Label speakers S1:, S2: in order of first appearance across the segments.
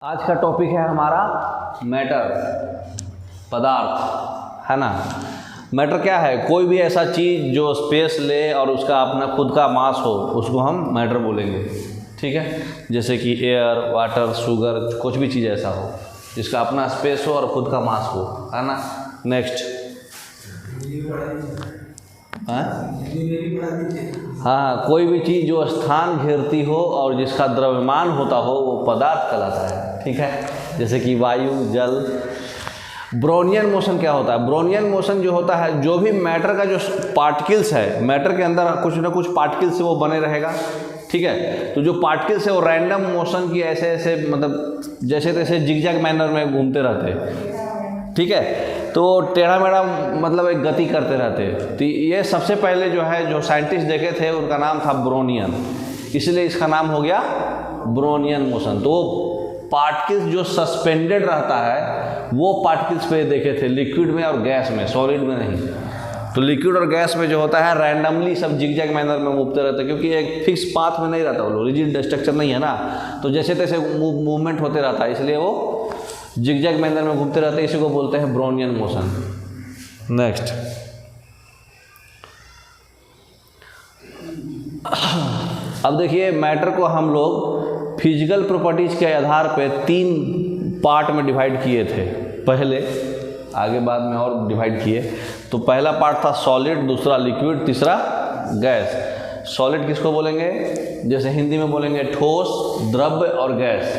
S1: आज का टॉपिक है हमारा मैटर, पदार्थ, है ना। मैटर क्या है? कोई भी ऐसा चीज़ जो स्पेस ले और उसका अपना खुद का मास हो, उसको हम मैटर बोलेंगे, ठीक है। जैसे कि एयर, वाटर, शुगर, कुछ भी चीज़ ऐसा हो जिसका अपना स्पेस हो और खुद का मास हो, है ना। नेक्स्ट, हाँ, कोई भी चीज़ जो स्थान घेरती हो और जिसका द्रव्यमान होता हो वो पदार्थ कहलाता है, ठीक है। जैसे कि वायु, जल। ब्रोनियन मोशन क्या होता है? ब्रोनियन मोशन जो होता है, जो भी मैटर का जो पार्टिकल्स है, मैटर के अंदर कुछ ना कुछ पार्टिकल्स से वो बने रहेगा, ठीक है। तो जो पार्टिकल्स है वो रैंडम मोशन की ऐसे ऐसे मतलब जैसे तैसे जिगजैग मैनर में घूमते रहते हैं, ठीक है। तो टेढ़ा मेढ़ा मतलब एक गति करते रहते। तो ये सबसे पहले जो है जो साइंटिस्ट देखे थे उनका नाम था ब्रोनियन, इसलिए इसका नाम हो गया ब्रोनियन मोशन। तो पार्टिकल्स जो सस्पेंडेड रहता है वो पार्टिकल्स पे देखे थे, लिक्विड में और गैस में, सॉलिड में नहीं। तो लिक्विड और गैस में जो होता है रैंडमली सब जिगजैग मैनर में घूमते रहते हैं, क्योंकि एक फिक्स पाथ में नहीं रहता, वो रिजिड स्ट्रक्चर नहीं है ना, तो जैसे तैसे मूवमेंट होते रहता है, इसलिए वो जिगजैग मैनर में घूमते रहते हैं। इसी को बोलते हैं ब्रोनियन मोशन। नेक्स्ट, अब देखिए मैटर को हम लोग फिजिकल प्रॉपर्टीज के आधार पे 3 पार्ट में डिवाइड किए थे पहले, आगे बाद में और डिवाइड किए। तो पहला पार्ट था सॉलिड, दूसरा लिक्विड, तीसरा गैस। सॉलिड किसको बोलेंगे? जैसे हिंदी में बोलेंगे ठोस, द्रव्य और गैस,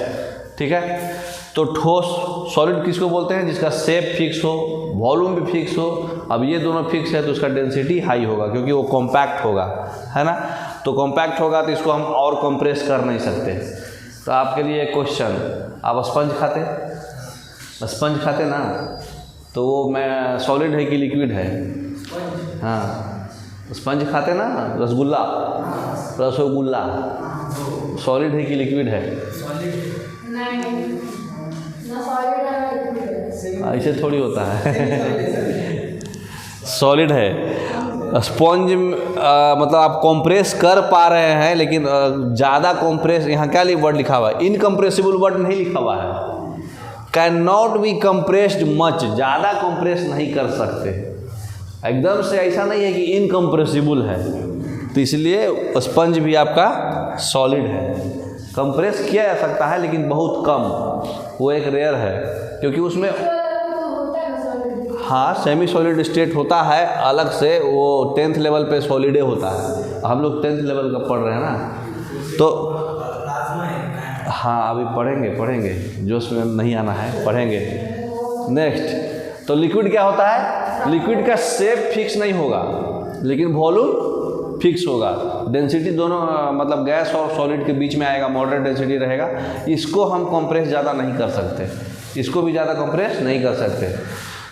S1: ठीक है। तो ठोस सॉलिड किसको बोलते हैं? जिसका शेप फिक्स हो, वॉल्यूम भी फिक्स हो। अब ये दोनों फिक्स है तो उसका डेंसिटी हाई होगा, क्योंकि वो कॉम्पैक्ट होगा, है ना। तो कॉम्पैक्ट होगा तो इसको हम और कंप्रेस कर नहीं सकते। तो आपके लिए एक क्वेश्चन, आप स्पंज खाते? स्पंज खाते ना, तो वो मैं सॉलिड है कि लिक्विड है? हाँ, स्पंज खाते ना, रसगुल्ला, रसगुल्ला सॉलिड है कि लिक्विड है? ऐसे थोड़ी होता है सॉलिड है। स्पॉन्ज मतलब आप कंप्रेस कर पा रहे हैं, लेकिन ज़्यादा कंप्रेस, यहाँ क्या वर्ड लिखा हुआ है? इनकम्प्रेसिबल वर्ड नहीं लिखा हुआ है। Can not be compressed much, ज़्यादा कंप्रेस नहीं कर सकते। एकदम से ऐसा नहीं है कि इनकम्प्रेसिबल है। तो इसलिए स्पंज भी आपका सॉलिड है, कंप्रेस किया जा सकता है लेकिन बहुत कम, वो एक रेयर है, क्योंकि उसमें हाँ सेमी सॉलिड स्टेट होता है अलग से, वो 10th लेवल पे सॉलिडे होता है। हम लोग 10th लेवल का पढ़ रहे हैं ना, तो हाँ अभी पढ़ेंगे, जोश में नहीं आना है, पढ़ेंगे। नेक्स्ट, तो लिक्विड क्या होता है? लिक्विड का शेप फिक्स नहीं होगा लेकिन वॉल्यूम फिक्स होगा। डेंसिटी दोनों मतलब गैस और सॉलिड के बीच में आएगा, मॉडरेट डेंसिटी रहेगा। इसको हम कंप्रेस ज़्यादा नहीं कर सकते, इसको भी ज़्यादा कंप्रेस नहीं कर सकते।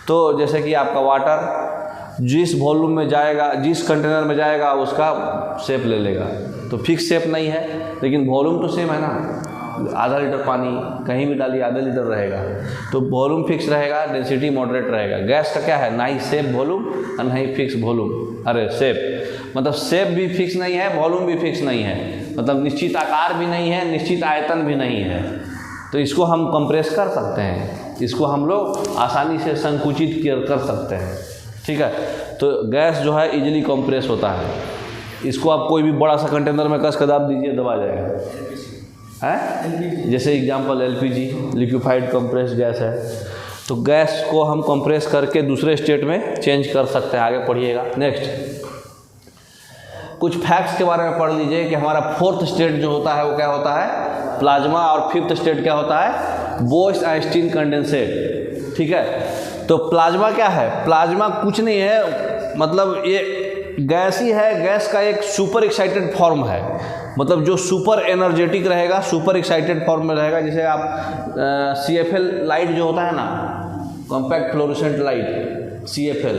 S1: तो जैसे कि आपका वाटर जिस वॉल्यूम में जाएगा, जिस कंटेनर में जाएगा उसका शेप ले लेगा। तो फिक्स शेप नहीं है लेकिन वॉल्यूम तो सेम है ना, आधा लीटर पानी कहीं भी डालिए आधा लीटर रहेगा, तो वॉल्यूम फिक्स रहेगा, डेंसिटी मॉडरेट रहेगा। गैस का क्या है? ना ही शेप वॉल्यूम और ना ही फिक्स वॉल्यूम, अरे शेप मतलब शेप भी फिक्स नहीं है, वॉल्यूम भी फिक्स नहीं है, मतलब निश्चित आकार भी नहीं है, निश्चित आयतन भी नहीं है। तो इसको हम कंप्रेस कर सकते हैं, इसको हम लोग आसानी से संकुचित कर सकते हैं, ठीक है। तो गैस जो है इजीली कंप्रेस होता है। इसको आप कोई भी बड़ा सा कंटेनर में कस कर दाब दीजिए, दबा जाएगा, है। जैसे example LPG, liquefied compressed gas है। तो गैस को हम कंप्रेस करके दूसरे स्टेट में चेंज कर सकते हैं। आगे पढ़िएगा। नेक्स्ट, कुछ फैक्ट्स के बारे में पढ़ लीजिए कि हमारा 4th स्टेट जो होता है वो क्या होता है? प्लाज्मा। और 5th स्टेट क्या होता है? बोयस-आइंस्टीन कंडेंसेट, ठीक है। तो प्लाज्मा क्या है? प्लाज्मा कुछ नहीं है, मतलब ये गैस ही है। गैस का एक सुपर एक्साइटेड फॉर्म है, मतलब जो सुपर एनर्जेटिक रहेगा, सुपर एक्साइटेड फॉर्म में रहेगा। जैसे आप CFL लाइट जो होता है ना, कॉम्पैक्ट फ्लोरोसेंट लाइट, CFL,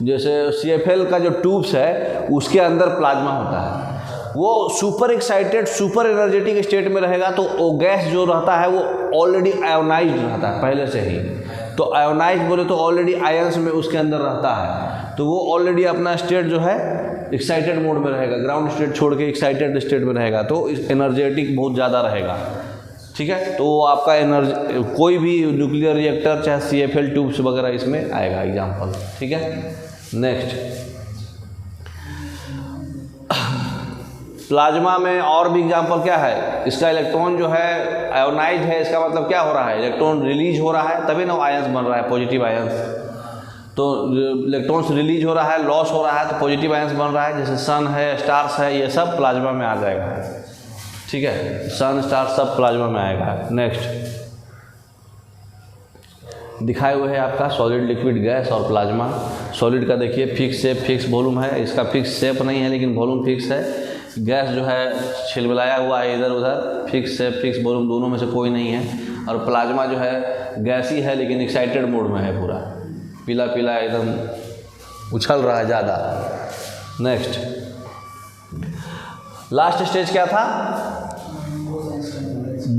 S1: जैसे CFL का जो ट्यूब्स है उसके अंदर प्लाज्मा होता है, वो super excited super energetic state में रहेगा। तो वो गैस जो रहता है वो ऑलरेडी आयोनाइज्ड रहता है पहले से ही। तो आयोनाइज बोले तो ऑलरेडी आयंस में उसके अंदर रहता है, तो वो ऑलरेडी अपना स्टेट जो है एक्साइटेड मोड में रहेगा, ग्राउंड स्टेट छोड़ के एक्साइटेड स्टेट में रहेगा, तो एनर्जेटिक बहुत ज़्यादा रहेगा। ठीक है। तो वो आपका एनर्जी कोई भी न्यूक्लियर रिएक्टर चाहे CFL ट्यूब्स वगैरह इसमें आएगा एग्जाम्पल, ठीक है। नेक्स्ट, प्लाज्मा में और भी एग्जाम्पल क्या है, इसका इलेक्ट्रॉन जो है आयोनाइज है, इसका मतलब क्या हो रहा है, इलेक्ट्रॉन रिलीज हो रहा है, तभी ना आयंस बन रहा है, पॉजिटिव आयंस। तो इलेक्ट्रॉन्स रिलीज हो रहा है, लॉस हो रहा है, तो पॉजिटिव आयंस बन रहा है, जैसे सन है, स्टार्स है, ये सब प्लाज्मा में आ जाएगा, ठीक है। सन स्टार सब प्लाज्मा में आएगा। नेक्स्ट दिखाए हुए है आपका सॉलिड, लिक्विड, गैस और प्लाज्मा। सॉलिड का देखिए फिक्स शेप, फिक्स वॉल्यूम है, इसका फिक्स शेप नहीं है लेकिन वॉल्यूम फिक्स है। गैस जो है छिलमिलाया हुआ है इधर उधर, फिक्स शेप फिक्स वॉल्यूम दोनों में से कोई नहीं है। और प्लाज्मा जो है गैस ही है लेकिन एक्साइटेड मोड में है, पूरा पीला पीला एकदम उछल रहा है ज़्यादा। नेक्स्ट, लास्ट स्टेज क्या था,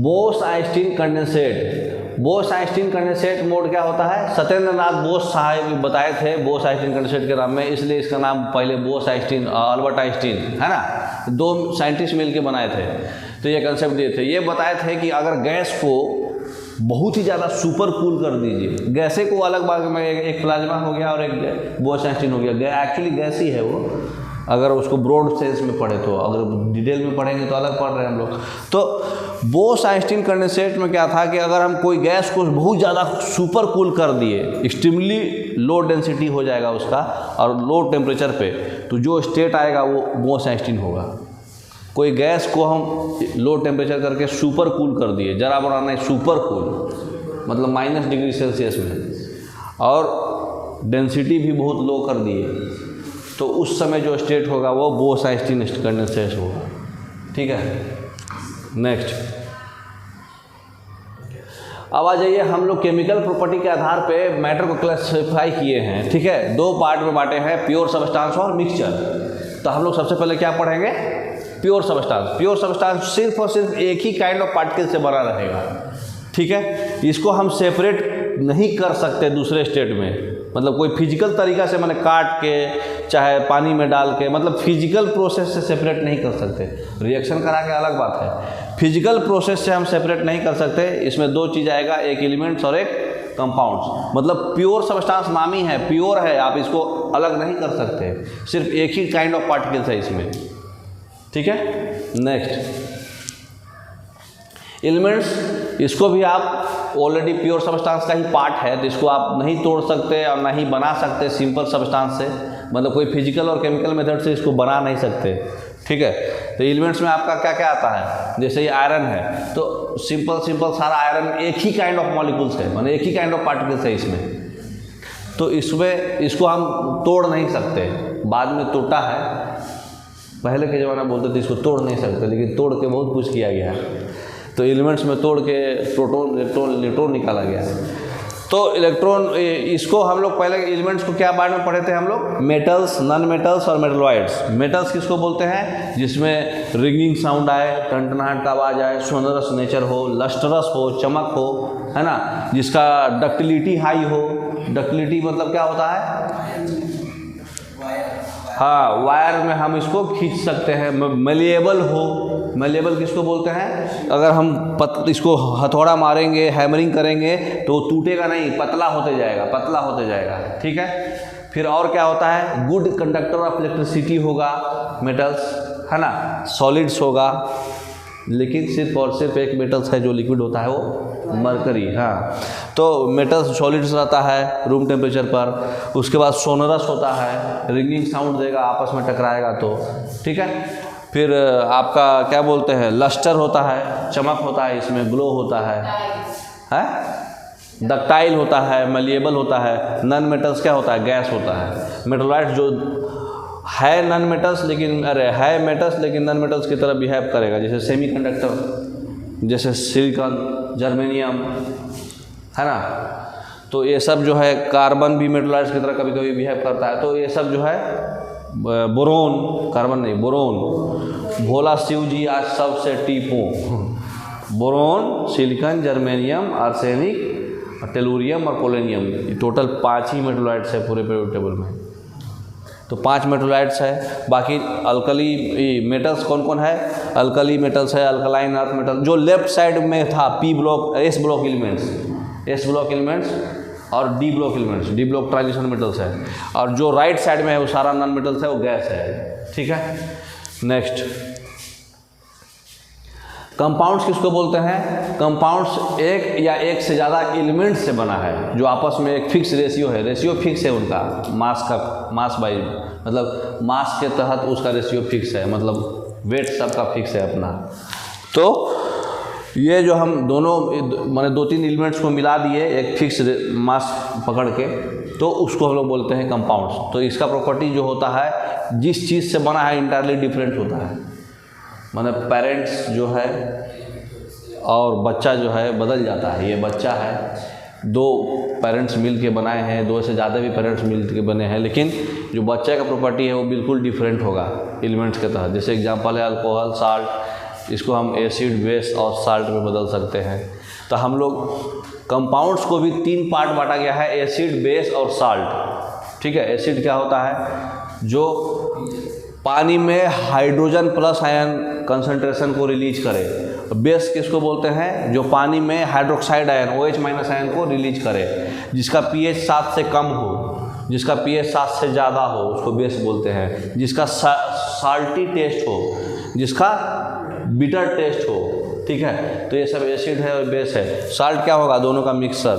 S1: Bose-Einstein condensate. Bose-Einstein condensate mode क्या होता है, सत्येंद्र नाथ बोस साहब बताए थे बोस-आइंस्टीन कंडेंसेट के नाम में, इसलिए इसका नाम पहले बोस-आइंस्टीन, अल्बर्ट आइंस्टीन है ना, दो साइंटिस्ट मिलकर बनाए थे। तो ये कंसेप्ट दिए थे, ये बताए थे कि अगर गैस को बहुत ही ज़्यादा सुपर कूल कर दीजिए, गैसे को अलग भाग में एक प्लाज्मा हो गया और एक बोस-आइंस्टीन हो गया, एक्चुअली गैस ही है वो, अगर उसको ब्रॉड सेंस में पढ़े तो, अगर डिटेल में पढ़ेंगे तो अलग पढ़ रहे हैं हम लोग। तो बोस-आइंस्टीन कंडेंसेट में क्या था कि अगर हम कोई गैस को बहुत ज़्यादा सुपर कूल कर दिए, एक्सट्रीमली लो डेंसिटी हो जाएगा उसका और लो टेम्परेचर पे, तो जो स्टेट आएगा वो बोस-आइंस्टीन होगा। कोई गैस को हम लो टेम्परेचर करके सुपर कूल कर दिए, जरा बड़ा नहीं, सुपर कूल मतलब -डिग्री सेल्सियस में, और डेंसिटी भी बहुत लो कर दिए, तो उस समय जो स्टेट होगा वो बोस-आइंस्टीन कंडेंसेट होगा, ठीक है। नेक्स्ट, अब आ जाइए, हम लोग केमिकल प्रॉपर्टी के आधार पे मैटर को क्लासिफाई किए हैं, ठीक है। दो पार्ट में बांटे हैं, प्योर सबस्टांस और मिक्सचर। तो हम लोग सबसे पहले क्या पढ़ेंगे, प्योर सबस्टांस। प्योर सबस्टांस सिर्फ और सिर्फ एक ही काइंड ऑफ पार्टिकल से बना रहेगा, ठीक है। इसको हम सेपरेट नहीं कर सकते दूसरे स्टेट में, मतलब कोई फिजिकल तरीका से मैंने काट के चाहे पानी में डाल के, मतलब फिजिकल प्रोसेस से सेपरेट नहीं कर सकते। रिएक्शन करा के अलग बात है, फिजिकल प्रोसेस से हम सेपरेट नहीं कर सकते। इसमें दो चीज़ आएगा, एक एलिमेंट्स और एक कंपाउंड्स। मतलब प्योर सबस्टांस नाम ही है, प्योर है, आप इसको अलग नहीं कर सकते, सिर्फ एक ही काइंड ऑफ पार्टिकल्स है इसमें, ठीक है। नेक्स्ट, एलिमेंट्स, इसको भी आप ऑलरेडी प्योर सबस्टांस का ही पार्ट है, तो इसको आप नहीं तोड़ सकते और ना ही बना सकते सिंपल सबस्टांस से, मतलब कोई फिजिकल और केमिकल मेथड से इसको बना नहीं सकते, ठीक है। तो एलिमेंट्स में आपका क्या क्या आता है, जैसे ये आयरन है, तो सिंपल सारा आयरन एक ही काइंड ऑफ मॉलिक्यूल्स है, मतलब एक ही काइंड ऑफ पार्टिकल्स है इसमें, तो इसमें इसको हम तोड़ नहीं सकते। बाद में टूटा है, पहले के ज़माना बोलते थे इसको तोड़ नहीं सकते, लेकिन तोड़ के बहुत कुछ किया गया है। तो एलिमेंट्स में तोड़ के प्रोटॉन, इलेक्ट्रॉन निकाला गया है। तो इलेक्ट्रॉन, इसको हम लोग पहले एलिमेंट्स को क्या बारे में पढ़े थे हम लोग, मेटल्स, नॉन मेटल्स और मेटलॉइड्स। मेटल्स किसको बोलते हैं, जिसमें रिंगिंग साउंड आए, टनटनाहट का आवाज़ आए, सोनरस नेचर हो, लस्टरस हो, चमक हो, है ना, जिसका डक्टिलिटी हाई हो। डक्टिलिटी मतलब क्या होता है, हाँ, वायर में हम इसको खींच सकते हैं। मलेबल हो, मलेबल किसको बोलते हैं, अगर हम इसको हथौड़ा मारेंगे, हैमरिंग करेंगे तो टूटेगा नहीं, पतला होते जाएगा, पतला होते जाएगा, ठीक है। फिर और क्या होता है, गुड कंडक्टर ऑफ इलेक्ट्रिसिटी होगा मेटल्स, है ना। सॉलिड्स होगा, लेकिन सिर्फ और सिर्फ एक मेटल्स है जो लिक्विड होता है, वो मरकरी, हाँ। तो मेटल्स सॉलिड्स रहता है रूम टेम्परेचर पर। उसके बाद सोनरस होता है, रिंगिंग साउंड देगा आपस में टकराएगा तो, ठीक है। फिर आपका क्या बोलते हैं, लस्टर होता है, चमक होता है, इसमें ग्लो होता है, डक्टाइल होता है, मलिएबल होता है। नॉन मेटल्स क्या होता है, गैस होता है। मेटलॉइड्स जो है नॉन मेटल्स, लेकिन है मेटल्स लेकिन नॉन मेटल्स की तरह बिहेव करेगा, जैसे सेमीकंडक्टर, जैसे सिलिकॉन, जर्मेनियम, है ना। तो ये सब जो है, कार्बन भी मेटलॉइड्स की तरह कभी कभी बिहेव करता है। तो ये सब जो है, बोरोन, कार्बन नहीं, बोरोन, भोला शिव जी आज सबसे टीपो, boron, silicon, germanium, arsenic, tellurium और पोलोनियम, टोटल 5 ही मेटलॉइड्स है पूरे पीरियोडिक टेबल में। तो 5 मेटलॉइड्स है। बाकी अल्कली मेटल्स कौन कौन है, अल्कली मेटल्स है, अल्कलाइन अर्थ मेटल। जो लेफ्ट साइड में था p block, s block elements और d block elements, d block transition metals है। और जो राइट साइड में है वो सारा नॉन मेटल्स है, वो गैस है। ठीक है, नेक्स्ट कंपाउंड्स किसको बोलते हैं? कंपाउंड्स एक या एक से ज़्यादा एलिमेंट्स से बना है, जो आपस में एक फिक्स रेशियो है, रेशियो फिक्स है उनका, मास बाई मतलब मास के तहत उसका रेशियो फिक्स है, मतलब वेट सबका फिक्स है अपना। तो ये जो हम दोनों माने 2-3 एलिमेंट्स को मिला दिए एक फिक्स मास पकड़ के, तो उसको हम लोग बोलते हैं कंपाउंड्स। तो इसका प्रॉपर्टी जो होता है, जिस चीज़ से बना है इंटायरली डिफरेंट होता है, मतलब पेरेंट्स जो है और बच्चा जो है बदल जाता है। ये बच्चा है, 2 पेरेंट्स मिल के बनाए हैं, 2 से ज़्यादा भी पेरेंट्स मिल के बने हैं, लेकिन जो बच्चे का प्रॉपर्टी है वो बिल्कुल डिफरेंट होगा एलिमेंट्स के तहत। जैसे एग्जांपल है अल्कोहल, साल्ट, इसको हम एसिड, बेस और साल्ट में बदल सकते हैं। तो हम लोग कंपाउंड्स को भी 3 पार्ट बांटा गया है, एसिड, बेस और साल्ट। ठीक है, एसिड क्या होता है? जो पानी में हाइड्रोजन प्लस आयन कंसंट्रेशन को रिलीज करे। बेस किसको बोलते हैं? जो पानी में हाइड्रोक्साइड आयन OH- आयन को रिलीज करे, जिसका pH 7 से कम हो, जिसका pH 7 से ज़्यादा हो, उसको बेस बोलते हैं। जिसका साल्टी टेस्ट हो, जिसका बिटर टेस्ट हो। ठीक है, तो ये सब एसिड है और बेस है। साल्ट क्या होगा? दोनों का मिक्सर।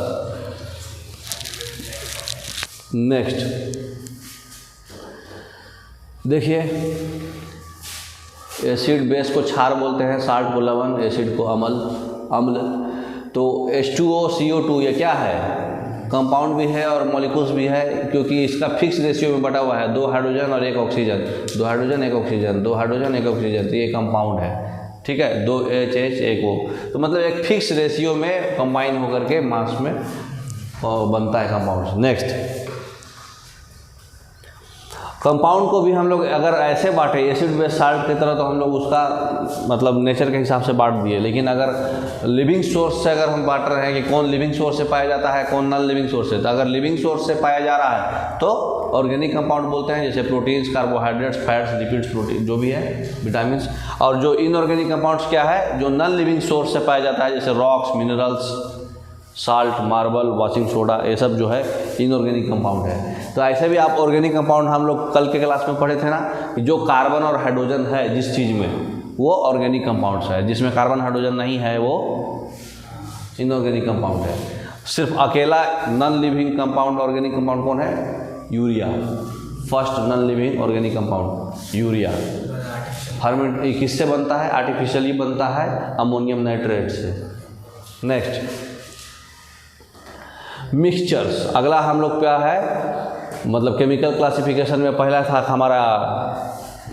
S1: नेक्स्ट देखिए, एसिड बेस को क्षार बोलते हैं, साल्ट को लवण, एसिड को अम्ल। तो H2O CO2 ये क्या है? कंपाउंड भी है और मॉलिक्यूल्स भी है, क्योंकि इसका फिक्स रेशियो में बटा हुआ है, 2 हाइड्रोजन और 1 oxygen, 2 hydrogen 1 oxygen, 2 hydrogen 1 oxygen. तो ये कंपाउंड है। ठीक है, 2 H 1 O, तो मतलब एक फिक्स रेशियो में कंबाइन होकर के मास में बनता है कंपाउंड। नेक्स्ट कंपाउंड को भी हम लोग अगर ऐसे बांटे एसिड बेस साल्ट की तरह, तो हम लोग उसका मतलब नेचर के हिसाब से बांट दिए। लेकिन अगर लिविंग सोर्स से अगर हम बांट रहे हैं कि कौन लिविंग सोर्स से पाया जाता है, कौन नॉन लिविंग सोर्स से, तो अगर लिविंग सोर्स से पाया जा रहा है तो ऑर्गेनिक कंपाउंड बोलते हैं, जैसे proteins, carbohydrates, fats, lipids, protein जो भी है, विटामिन। और जो इनऑर्गेनिक कंपाउंड्स क्या है? जो नॉन लिविंग सोर्स से पाया जाता है, जैसे rocks, minerals, salt, marble, washing soda, ये सब जो है इनऑर्गेनिक कंपाउंड है। तो ऐसे भी आप ऑर्गेनिक कंपाउंड हम लोग कल के क्लास में पढ़े थे ना, कि जो कार्बन और हाइड्रोजन है जिस चीज़ में, वो ऑर्गेनिक कंपाउंड्स है। जिसमें कार्बन हाइड्रोजन नहीं है वो इनऑर्गेनिक कंपाउंड है। सिर्फ अकेला non living compound organic compound कौन है? Urea. First non living organic compound urea. Ferment किससे बनता है? आर्टिफिशियली बनता है, अमोनियम नाइट्रेट से। Next mixtures. अगला हम लोग क्या है, मतलब केमिकल क्लासिफिकेशन में पहला था हमारा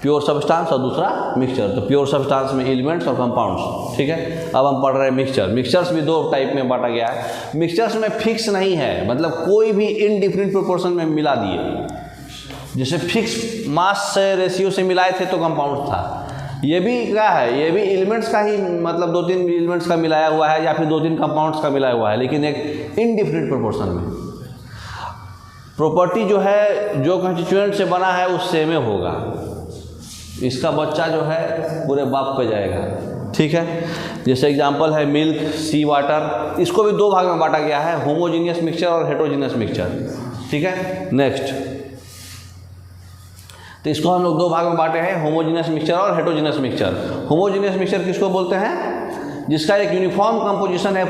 S1: प्योर सब्सटेंस और दूसरा मिक्सचर। तो प्योर सब्सटेंस में एलिमेंट्स और कंपाउंड्स। ठीक है, अब हम पढ़ रहे हैं मिक्सचर। मिक्सचर्स भी 2 टाइप में बांटा गया है। मिक्सचर्स में फिक्स नहीं है, मतलब कोई भी इनडिफरेंट प्रोपोर्शन में मिला दिए। जैसे फिक्स मास से रेशियो से मिलाए थे तो कंपाउंड था। ये भी क्या है? ये भी एलिमेंट्स का ही, मतलब 2-3 एलिमेंट्स का मिलाया हुआ है, या फिर 2-3 कंपाउंड्स का मिलाया हुआ है, लेकिन एक इनडिफरेंट प्रोपोर्शन में। प्रॉपर्टी जो है, जो कंस्टिट्यूएंट से बना है उस सेम में होगा। इसका बच्चा जो है पूरे बाप पे जाएगा। ठीक है, जैसे एग्जांपल है मिल्क, सी वाटर। इसको भी 2 भाग में बांटा गया है, होमोजीनियस मिक्सचर और हेटेरोजीनियस मिक्सचर। ठीक है, नेक्स्ट तो इसको हम लोग 2 भाग में बांटे हैं, होमोजीनियस मिक्सचर और हेटेरोजीनियस मिक्सचर। होमोजीनियस मिक्सचर किसको बोलते हैं? जिसका एक यूनिफॉर्म कंपोजिशन है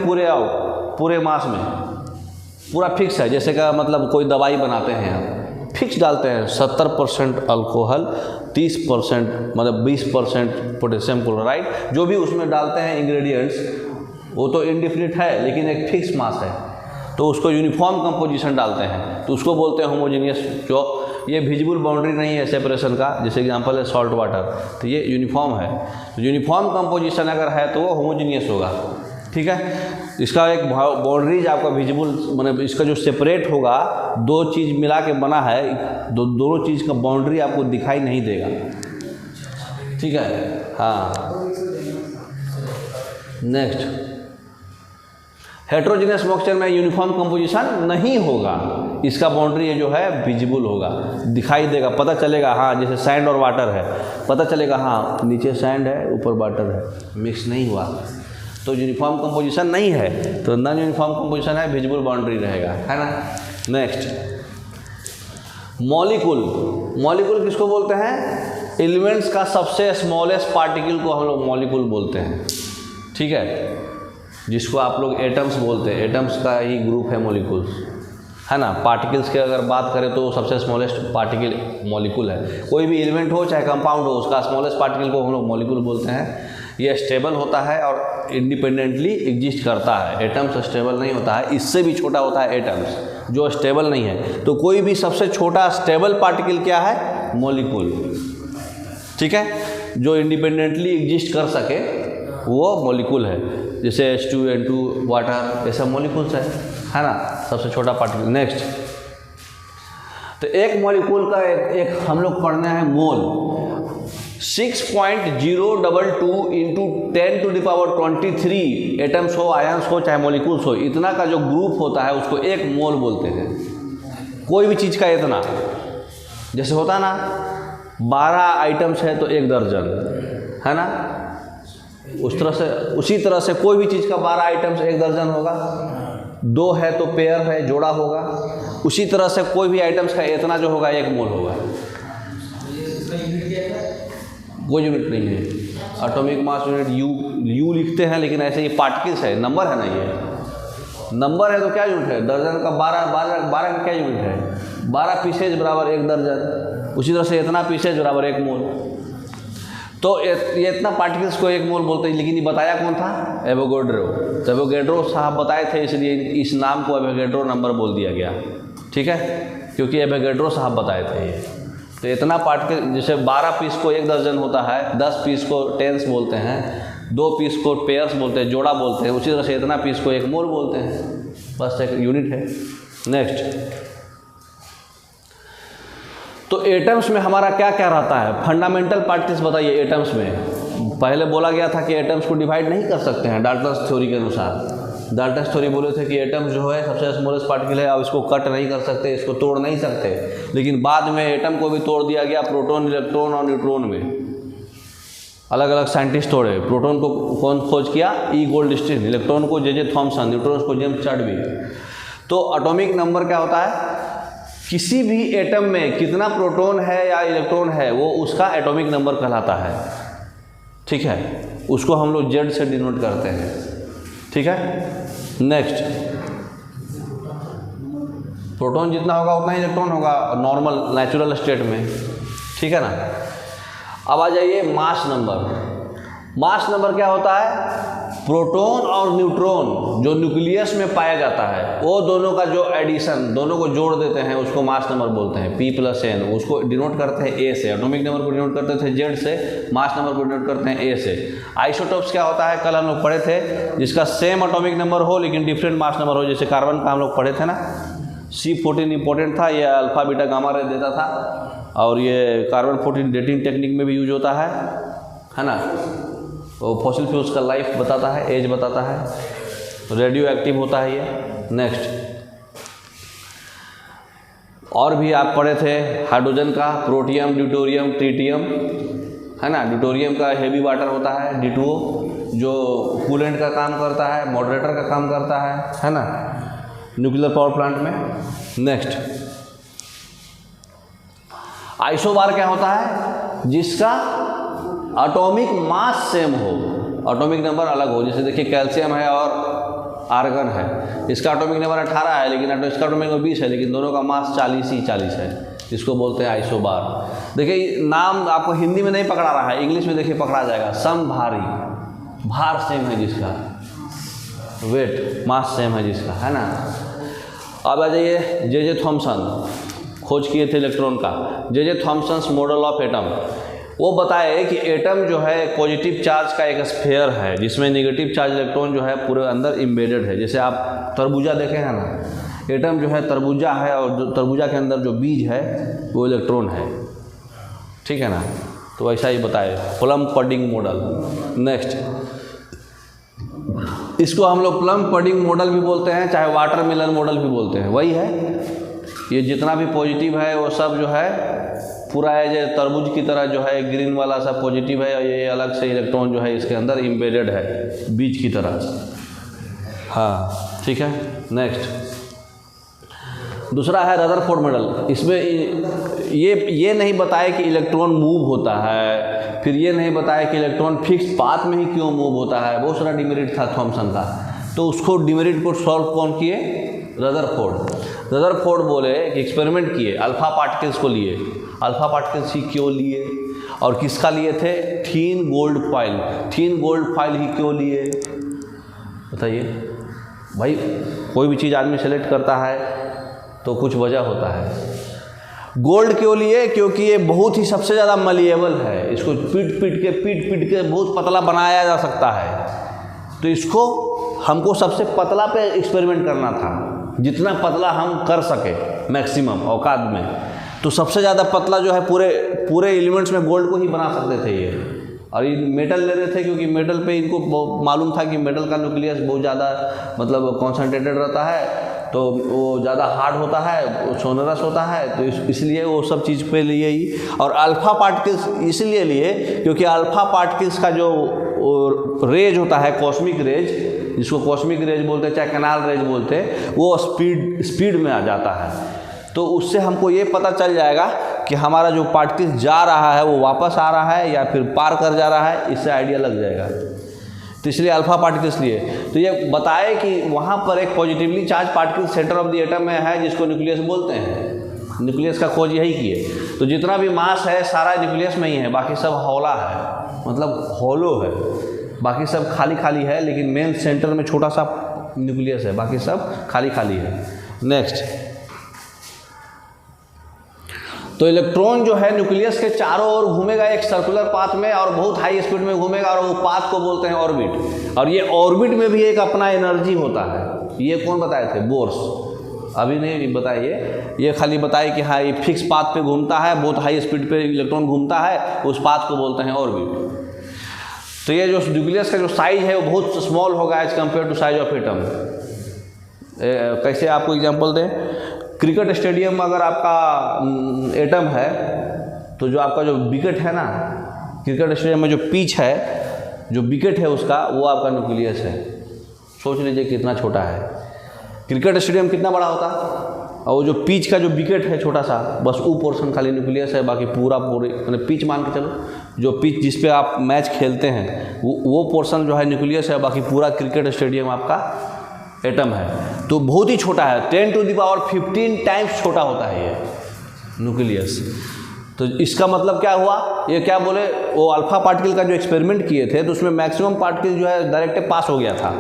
S1: पूरे मास में, पूरा फिक्स है। जैसे का मतलब कोई दवाई बनाते हैं आप, फिक्स डालते हैं 70% अल्कोहल, 30% मतलब 20% पोटेशियम क्लोराइड, जो भी उसमें डालते हैं इंग्रेडिएंट्स, वो तो इनडिफिनिट है लेकिन एक फिक्स मास है, तो उसको यूनिफॉर्म कंपोजिशन डालते हैं, तो उसको बोलते हैं होमोजीनियस। जो ये विजिबल बाउंड्री नहीं है सेपरेशन का, जैसे एग्जांपल है सॉल्ट वाटर, तो ये यूनिफॉर्म है। तो यूनिफॉर्म कंपोजिशन अगर है तो वो होमोजीनियस होगा। ठीक है, इसका एक बाउंड्रीज आपका विजिबल, मतलब इसका जो सेपरेट होगा, 2 चीज़ मिला के बना है, दोनों चीज़ का बाउंड्री आपको दिखाई नहीं देगा। ठीक है, हाँ। नेक्स्ट हेटेरोजीनियस मिक्सचर में यूनिफॉर्म कंपोजिशन नहीं होगा, इसका बाउंड्री ये जो है विजिबल होगा, दिखाई देगा, पता चलेगा। हाँ, जैसे सैंड और वाटर है, पता चलेगा हाँ नीचे सैंड है ऊपर वाटर है, मिक्स नहीं हुआ, तो यूनिफॉर्म कंपोजिशन नहीं है, तो नॉन यूनिफॉर्म कंपोजिशन है, विजिबल बाउंड्री रहेगा, है ना। Next, molecule. मॉलिक्यूल किसको बोलते हैं? एलिमेंट्स का सबसे स्मॉलेस्ट पार्टिकल को हम लोग मॉलिक्यूल बोलते हैं, ठीक है, जिसको आप लोग एटम्स बोलते हैं। एटम्स का ही ग्रुप है मॉलिक्यूल्स, है ना। पार्टिकल्स की अगर बात करें तो सबसे स्मॉलेस्ट पार्टिकल मॉलिक्यूल है। कोई भी एलिमेंट हो चाहे कंपाउंड हो, उसका स्मॉलेस्ट पार्टिकल को हम लोग मॉलिक्यूल बोलते हैं। ये स्टेबल होता है और इंडिपेंडेंटली एग्जिस्ट करता है। एटम्स स्टेबल नहीं होता है, इससे भी छोटा होता है एटम्स, जो स्टेबल नहीं है। तो कोई भी सबसे छोटा स्टेबल पार्टिकल क्या है? मॉलिक्यूल, ठीक है, जो इंडिपेंडेंटली एग्जिस्ट कर सके वो मॉलिक्यूल है। जैसे H2N2 वाटर, ये सब मॉलिक्यूल्स है ना, सबसे छोटा पार्टिकल। नेक्स्ट, तो एक मॉलिक्यूल का एक हम लोग पढ़ना है मोल। 6.022 इंटू 10⁻23 एटम्स हो, आयंस हो, चाहे मॉलिक्यूल्स हो, इतना का जो ग्रुप होता है उसको एक मोल बोलते हैं। कोई भी चीज़ का इतना, जैसे होता ना 12 आइटम्स है तो 1 दर्जन, है ना, उस तरह से, उसी तरह से कोई भी चीज़ का 12 आइटम्स 1 दर्जन होगा। 2 है तो पेयर है, जोड़ा होगा। उसी तरह से कोई भी आइटम्स का इतना जो होगा 1 मोल होगा। कोई यूनिट नहीं है, एटॉमिक मास यूनिट यू लिखते हैं, लेकिन ऐसे ये पार्टिकल्स है, नंबर है ना, ये नंबर है तो क्या यूनिट है? दर्जन का 12 का क्या यूनिट है? 12 पीसेज बराबर 1 दर्जन। उसी तरह से इतना पीसेज बराबर 1 मोल। तो ये इतना पार्टिकल्स को 1 मोल बोलते हैं। लेकिन ये बताया कौन था? एवोगैड्रो। तो एवोगैड्रो साहब बताए थे, इसलिए इस नाम को एवोगैड्रो नंबर बोल दिया गया, ठीक है, क्योंकि एवोगैड्रो साहब बताए थे ये। तो इतना पार्टिकल, जैसे 12 पीस को 1 दर्जन होता है, 10 पीस को टेंस बोलते हैं, 2 पीस को पेयर्स बोलते हैं, जोड़ा बोलते हैं। उसी तरह से इतना पीस को 1 मोल बोलते हैं, बस एक यूनिट है। नेक्स्ट, तो एटम्स में हमारा क्या क्या रहता है? फंडामेंटल पार्टिकल्स बताइए एटम्स में। पहले बोला गया था कि एटम्स को डिवाइड नहीं कर सकते हैं डाल्टन्स थ्योरी के अनुसार। डाल्टन्स थ्योरी बोले थे कि एटम्स जो है सबसे स्मॉलेस्ट पार्टिकल है, अब इसको कट नहीं कर सकते, इसको तोड़ नहीं सकते। लेकिन बाद में एटम को भी तोड़ दिया गया, प्रोटॉन, इलेक्ट्रॉन और न्यूट्रॉन में। अलग अलग साइंटिस्ट तोड़े। प्रोटॉन को कौन खोज किया? ई गोल्डस्टीन। इलेक्ट्रॉन को जे थॉमसन। न्यूट्रॉन को जेम्स चैडविक। तो एटॉमिक नंबर क्या होता है? किसी भी एटम में कितना प्रोटॉन है या इलेक्ट्रॉन है, वो उसका एटॉमिक नंबर कहलाता है, ठीक है। उसको हम लोग जेड से डिनोट करते हैं, ठीक है। नेक्स्ट, प्रोटॉन जितना होगा उतना ही इलेक्ट्रॉन होगा नॉर्मल नेचुरल स्टेट में, ठीक है ना। अब आ जाइए मास नंबर। मास नंबर क्या होता है? प्रोटॉन और न्यूट्रॉन जो न्यूक्लियस में पाया जाता है, वो दोनों का जो एडिशन, दोनों को जोड़ देते हैं, उसको मास नंबर बोलते हैं। P+N, उसको डिनोट करते हैं A से। एटॉमिक नंबर को डिनोट करते थे Z से, मास नंबर को डिनोट करते हैं A से। आइसोटोप्स क्या होता है? कल हम लोग पढ़े थे, जिसका सेम एटॉमिक नंबर हो लेकिन डिफरेंट मास नंबर हो। जैसे कार्बन का हम लोग पढ़े थे ना, C14 इंपॉर्टेंट था, ये अल्फा बीटा गामा रे देता था, और ये कार्बन 14 डेटिंग टेक्निक में भी यूज होता है ना। वो फॉसिल फ्यूल्स का लाइफ बताता है, एज बताता है, रेडियो एक्टिव होता है ये। नेक्स्ट, और भी आप पढ़े थे हाइड्रोजन का, प्रोटियम, ड्यूटेरियम, ट्रिटियम, है ना। ड्यूटेरियम का हेवी वाटर होता है D2O, जो कूलेंट का काम करता है, मॉडरेटर का काम करता है ना, न्यूक्लियर पावर प्लांट में। नेक्स्ट, आइसोबार क्या होता है? जिसका एटॉमिक मास सेम हो, एटॉमिक नंबर अलग हो। जैसे देखिए कैल्शियम है और आर्गन है, इसका एटॉमिक नंबर 18 है लेकिन इसका एटॉमिक नंबर 20 है, लेकिन दोनों का मास 40 ही 40 है, इसको बोलते हैं आइसोबार। देखिए नाम आपको हिंदी में नहीं पकड़ा रहा है, इंग्लिश में देखिए पकड़ा जाएगा। समभारी, भार सेम है जिसका, वेट मास सेम है जिसका, है ना। अब आ जाइए जे थॉमसन, खोज किए थे इलेक्ट्रॉन का। जे थॉमसन्स मॉडल ऑफ एटम, वो बताए कि एटम जो है पॉजिटिव चार्ज का एक स्फीयर है, जिसमें नेगेटिव चार्ज इलेक्ट्रॉन जो है पूरे अंदर इम्बेडेड है। जैसे आप तरबूजा देखे हैं ना, एटम जो है तरबूजा है, और जो तरबूजा के अंदर जो बीज है वो इलेक्ट्रॉन है, ठीक है ना। तो ऐसा ही बताए, प्लम पडिंग मॉडल। नेक्स्ट, इसको हम लोग प्लम पडिंग मॉडल भी बोलते हैं, चाहे वाटरमेलन मॉडल भी बोलते हैं, वही है। ये जितना भी पॉजिटिव है वो सब जो है पूरा है जो तरबूज की तरह जो है ग्रीन वाला सब पॉजिटिव है, और ये अलग से इलेक्ट्रॉन जो है इसके अंदर एम्बेडेड है बीज की तरह। हाँ ठीक है। नेक्स्ट दूसरा है रदरफोर्ड मॉडल। इसमें ये नहीं बताया कि इलेक्ट्रॉन मूव होता है, फिर ये नहीं बताया कि इलेक्ट्रॉन फिक्स पाथ में ही क्यों मूव होता है। बहुत सारा डिमेरिट था थॉमसन का, तो उसको डिमेरिट को सॉल्व कौन किए? रदरफोर्ड बोले कि एक्सपेरिमेंट किए, अल्फा पार्टिकल्स को लिए। अल्फा पार्टिकल्स ही क्यों लिए और किसका लिए थे? थीन गोल्ड फॉइल। थीन गोल्ड फॉइल ही क्यों लिए बताइए भाई। कोई भी चीज़ आदमी सेलेक्ट करता है तो कुछ वजह होता है। गोल्ड क्यों लिए? क्योंकि ये बहुत ही सबसे ज़्यादा मलिएबल है, इसको पीट पीट के बहुत पतला बनाया जा सकता है। तो इसको हमको सबसे पतला पे एक्सपेरिमेंट करना था, जितना पतला हम कर सके मैक्सिमम औकात में। तो सबसे ज़्यादा पतला जो है पूरे एलिमेंट्स में गोल्ड को ही बना सकते थे ये। और ये मेटल ले रहे थे क्योंकि मेटल पे इनको मालूम था कि मेटल का न्यूक्लियस बहुत ज़्यादा मतलब कॉन्सेंट्रेटेड रहता है, तो वो ज़्यादा हार्ड होता है, सोनरस होता है, तो इसलिए वो सब चीज़ पे लिए ही। और अल्फ़ा पार्टिकल्स इसलिए लिए क्योंकि अल्फ़ा पार्टिकल्स का जो रेज होता है, कॉस्मिक रेज, जिसको कॉस्मिक रेज बोलते हैं चाहे कैनाल रेज बोलते हैं, वो स्पीड में आ जाता है। तो उससे हमको ये पता चल जाएगा कि हमारा जो पार्टिकल जा रहा है वो वापस आ रहा है या फिर पार कर जा रहा है, इससे आइडिया लग जाएगा। तो इसलिए अल्फा पार्टिकल्स लिए। तो ये बताए कि वहाँ पर एक positively charge particle centre of the atom में है, जिसको न्यूक्लियस बोलते हैं। न्यूक्लियस का खोज यही किए। तो जितना भी मास है सारा न्यूक्लियस में ही है, बाकी सब हौला है, मतलब हॉलो है, बाकी सब खाली खाली है, लेकिन मेन सेंटर में छोटा सा न्यूक्लियस है, बाकी सब खाली खाली है। नेक्स्ट, तो इलेक्ट्रॉन जो है न्यूक्लियस के चारों ओर घूमेगा एक सर्कुलर पाथ में और बहुत हाई स्पीड में घूमेगा, और वो पाथ को बोलते हैं ऑर्बिट। और ये ऑर्बिट में भी एक अपना एनर्जी होता है। ये कौन बताए थे? बोर्स। अभी नहीं बताइए, ये खाली बताए कि हाँ ये फिक्स पाथ पे घूमता है, बहुत हाई स्पीड पे इलेक्ट्रॉन घूमता है, उस पाथ को बोलते हैं ऑर्बिट। तो ये जो न्यूक्लियस का जो साइज है वो बहुत स्मॉल होगा as compare to size of atom. कैसे आपको एग्जांपल दें? क्रिकेट स्टेडियम में अगर आपका एटम है तो जो आपका जो विकेट है ना, क्रिकेट स्टेडियम में जो पिच है, जो विकेट है उसका, वो आपका न्यूक्लियस है। सोच लीजिए कितना छोटा है। क्रिकेट स्टेडियम कितना बड़ा होता है, और वो जो पिच का जो विकेट है छोटा सा, बस वो पोर्शन खाली न्यूक्लियस है, बाकी पूरे मैंने पिच मान के चलो, जो पिच जिस पे आप मैच खेलते हैं वो पोर्शन जो है न्यूक्लियस है, बाकी पूरा क्रिकेट स्टेडियम आपका एटम है। तो बहुत ही छोटा है, 10⁻15 टाइम्स छोटा होता है ये न्यूक्लियस। तो इसका मतलब क्या हुआ? ये क्या बोले, वो अल्फा पार्टिकल का जो एक्सपेरिमेंट किए थे तो उसमें मैक्सिमम पार्टिकल जो है डायरेक्ट पास हो गया था।